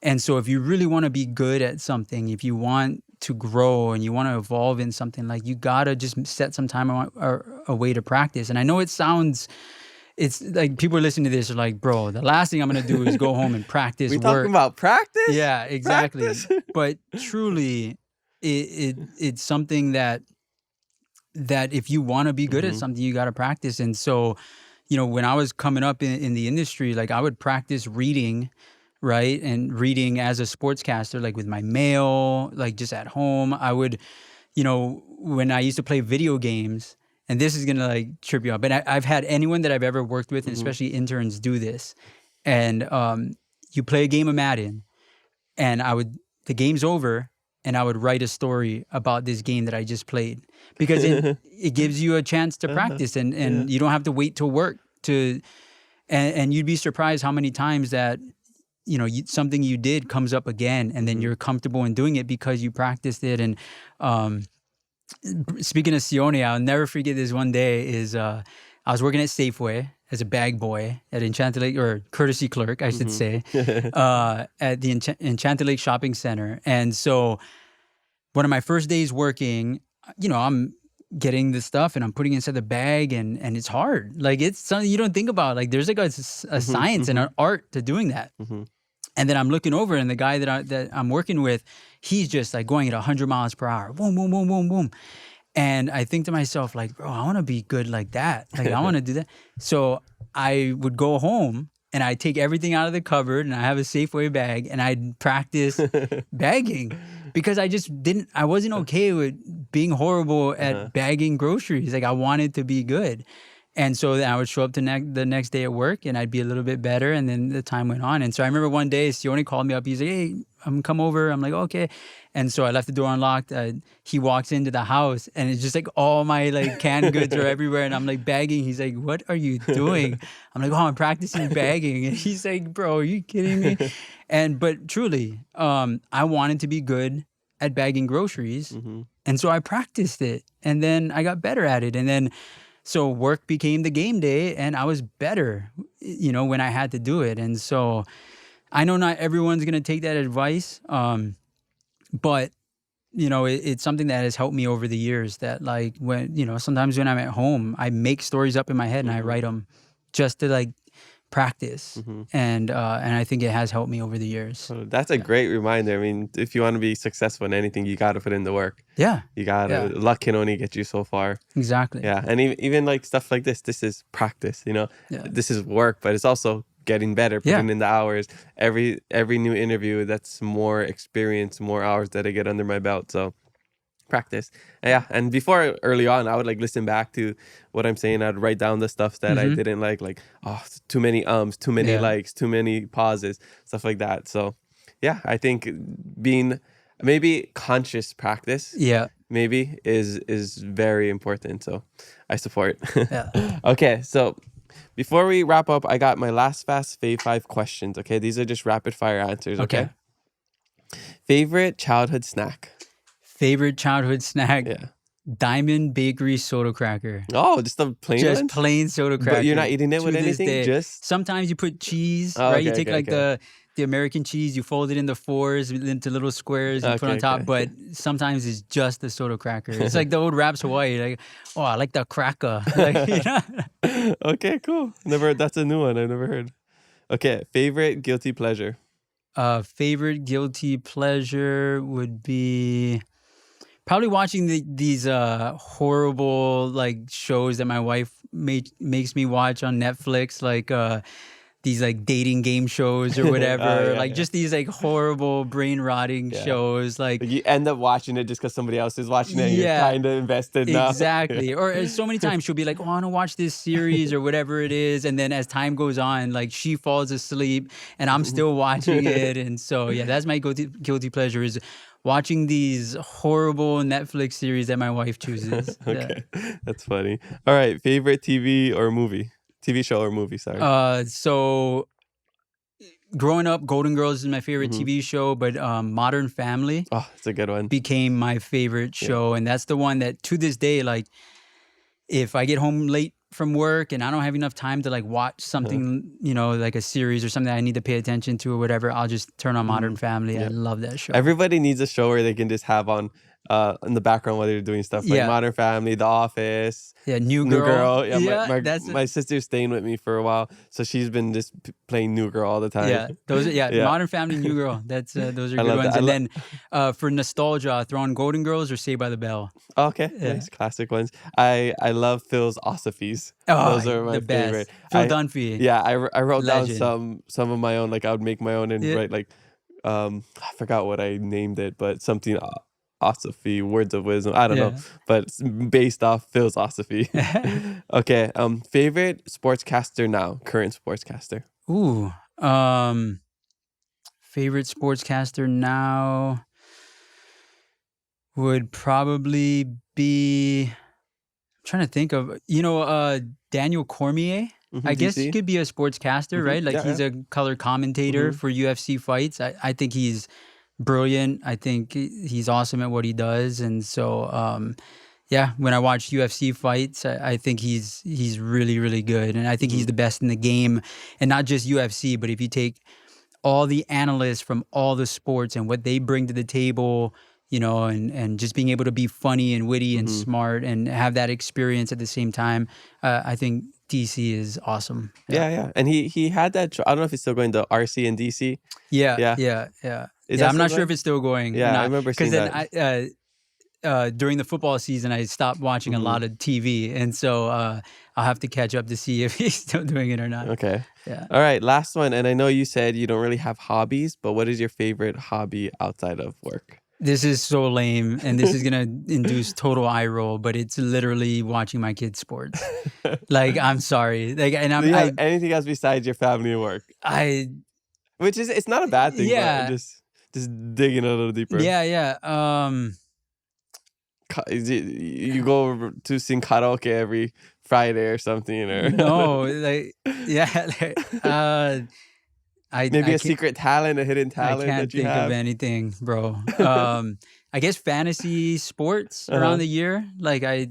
And so if you really want to be good at something, if you want to grow and you want to evolve in something, like you got to just set some time away to practice. And I know it's like people are listening to this are like, bro, the last thing I'm going to do is go home and practice talking about practice? Yeah, exactly. Practice? But truly, it's something that if you want to be good at something, you got to practice. And so, you know, when I was coming up in the industry, like I would practice reading, right? And reading as a sportscaster, like with my mail, like just at home. I would, you know, when I used to play video games, and this is going to like trip you up, but I've had anyone that I've ever worked with, and especially interns, do this. And you play a game of Madden, and the game's over, and I would write a story about this game that I just played, because it gives you a chance to practice, and you don't have to wait till work to, and you'd be surprised how many times that, you know, something you did comes up again, and then you're comfortable in doing it because you practiced it. And speaking of Sione, I'll never forget this one day is I was working at Safeway as a bag boy at Enchanted Lake, or courtesy clerk, I should say, at the Enchanted Lake Shopping Center. And so one of my first days working, you know, I'm getting the stuff and I'm putting it inside the bag, and it's hard. Like, it's something you don't think about. Like, there's like a science and an art to doing that. And then I'm looking over, and the guy that I'm working with, he's just like going at 100 miles per hour. Boom, boom, boom, boom, boom. And I think to myself, like, bro, I want to be good like that. Like, I want to do that. So I would go home, and I'd take everything out of the cupboard, and I have a Safeway bag, and I'd practice bagging, because I wasn't okay with being horrible at bagging groceries. Like, I wanted to be good. And so then I would show up the next day at work, and I'd be a little bit better. And then the time went on. And so I remember one day, Sione called me up. He's like, hey, come over. I'm like, okay. And so I left the door unlocked. He walks into the house, and it's just like all my like canned goods are everywhere. And I'm like bagging. He's like, what are you doing? I'm like, oh, I'm practicing bagging. And he's like, bro, are you kidding me? But truly, I wanted to be good at bagging groceries. And so I practiced it, and then I got better at it. And then so work became the game day, and I was better, you know, when I had to do it. And so I know not everyone's going to take that advice, but, you know, it's something that has helped me over the years, that like when, you know, sometimes when I'm at home, I make stories up in my head and I write them just to like practice. And I think it has helped me over the years. That's a great reminder. I mean, if you want to be successful in anything, you got to put in the work. You got to, luck can only get you so far. Exactly. And even like stuff like this is practice, you know. This is work, but it's also getting better, putting in the hours. Every new interview, that's more experience, more hours that I get under my belt. So practice. And before, early on, I would like listen back to what I'm saying. I'd write down the stuff that I didn't like, oh, too many too many likes, too many pauses, stuff like that. So I think being maybe conscious practice maybe is very important. So I support. Okay, so before we wrap up, I got my last fast fave 5 questions. Okay, these are just rapid fire answers. Okay. Favorite childhood snack? Favorite childhood snack? Diamond Bakery soda cracker. Oh, just a plain one? Just plain soda cracker. But you're not eating it with anything? Just sometimes you put cheese, right? You take the American cheese, you fold it into 4s, into little squares, you put on top. But sometimes it's just the soda cracker. It's like the old Raps Hawai'i. Like, oh, I like the cracker. Like, you know? Okay, cool. That's a new one. I never heard. Okay, favorite guilty pleasure? Favorite guilty pleasure would be probably watching these horrible like shows that my wife makes me watch on Netflix, like these like dating game shows or whatever, just these like horrible brain rotting shows. Like you end up watching it just because somebody else is watching it. And you're kind of invested now. Exactly. Or so many times she'll be like, "Oh, I want to watch this series or whatever it is," and then as time goes on, like she falls asleep and I'm still watching it. And so that's my guilty pleasure, is watching these horrible Netflix series that my wife chooses. Okay, that's funny. All right, favorite TV show or movie, sorry. So growing up, Golden Girls is my favorite TV show, but Modern Family, it's a good one, became my favorite show. And that's the one that to this day, like if I get home late from work and I don't have enough time to like watch something, you know, like a series or something that I need to pay attention to or whatever, I'll just turn on Modern Family. I love that show. Everybody needs a show where they can just have on in the background while they're doing stuff like Modern Family, The Office. Yeah, New Girl. Yeah, my sister's staying with me for a while, so she's been just playing New Girl all the time. Yeah, those are Modern Family, New Girl. That's those are good ones. And then for nostalgia, throw on Golden Girls or Saved by the Bell. Okay, nice classic ones. I love Phil's Osophies. Those are my favorite. Phil Dunphy. Yeah, I wrote down some of my own. Like I would make my own and write like I forgot what I named it, but something Osophy, Words of Wisdom. I don't know, but it's based off Phil's Osophy. Okay, favorite sportscaster now, current sportscaster. Ooh, favorite sportscaster now would probably be. I'm trying to think of Daniel Cormier. I guess he could be a sportscaster, right? Like he's a color commentator for UFC fights. I think he's brilliant. I think he's awesome at what he does. And so, when I watch UFC fights, I think he's really, really good. And I think he's the best in the game. And not just UFC, but if you take all the analysts from all the sports and what they bring to the table, and just being able to be funny and witty and smart and have that experience at the same time, I think DC is awesome. Yeah. And he had that. I don't know if he's still going to RC and DC. Yeah. I'm not sure if it's still going. Yeah, I remember seeing that. Because then during the football season, I stopped watching a lot of TV. And so I'll have to catch up to see if he's still doing it or not. Okay. Yeah. All right, last one. And I know you said you don't really have hobbies, but what is your favorite hobby outside of work? This is so lame, and this is going to induce total eye roll, but it's literally watching my kids' sports. Like, I'm sorry. Like, and Do you have anything else besides your family and work? Which is, it's not a bad thing, but just digging a little deeper. Yeah. You go to sing karaoke every Friday or something, or no, maybe a secret talent, a hidden talent. I can't think of anything, bro. I guess fantasy sports around the year. Like I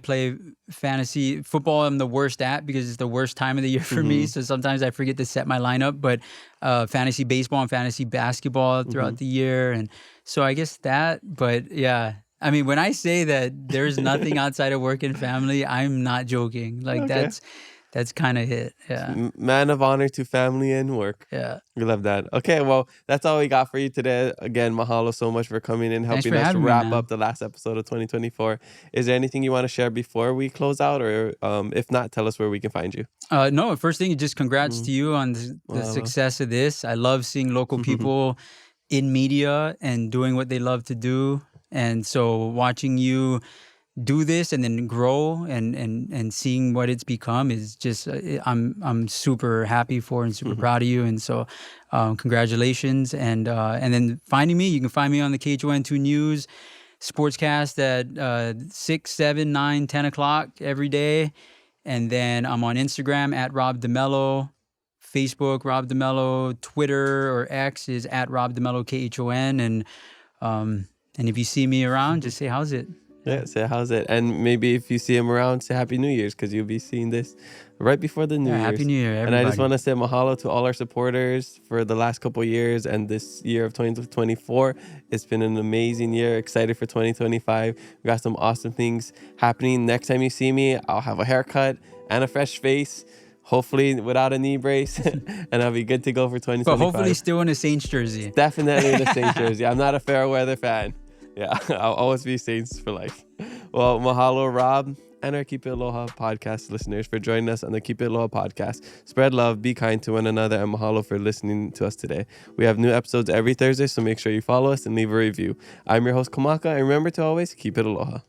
play fantasy football. I'm the worst at because it's the worst time of the year for me. So sometimes I forget to set my lineup. But fantasy baseball and fantasy basketball throughout the year, and so I guess that. But yeah. I mean, when I say that there's nothing outside of work and family, I'm not joking. Like that's kind of it. Yeah. Man of honor to family and work. Yeah. We love that. Okay, well, that's all we got for you today. Again, mahalo so much for coming in, helping us wrap up the last episode of 2024. Is there anything you want to share before we close out? Or if not, tell us where we can find you. No, first thing, just congrats to you on the success of this. I love seeing local people in media and doing what they love to do. And so watching you do this and then grow and seeing what it's become is just I'm super happy for and super proud of you. And so congratulations. And then finding me, you can find me on the KHON2 News Sportscast at 6, 7, 9, 10 o'clock every day. And then I'm on Instagram at Rob DeMello, Facebook Rob DeMello, Twitter or X is at Rob DeMello KHON. And if you see me around, just say, how's it? Yeah, say, how's it? And maybe if you see him around, say Happy New Year's, because you'll be seeing this right before the New Year's. Happy New Year, everybody. And I just want to say mahalo to all our supporters for the last couple of years and this year of 2024. It's been an amazing year. Excited for 2025. We got some awesome things happening. Next time you see me, I'll have a haircut and a fresh face. Hopefully without a knee brace, and I'll be good to go for 2025. But hopefully still in a Saints jersey. Definitely in a Saints jersey. I'm not a fair weather fan. Yeah, I'll always be Saints for life. Well, mahalo, Rob, and our Keep It Aloha podcast listeners for joining us on the Keep It Aloha podcast. Spread love, be kind to one another, and mahalo for listening to us today. We have new episodes every Thursday, so make sure you follow us and leave a review. I'm your host, Kamaka, and remember to always keep it aloha.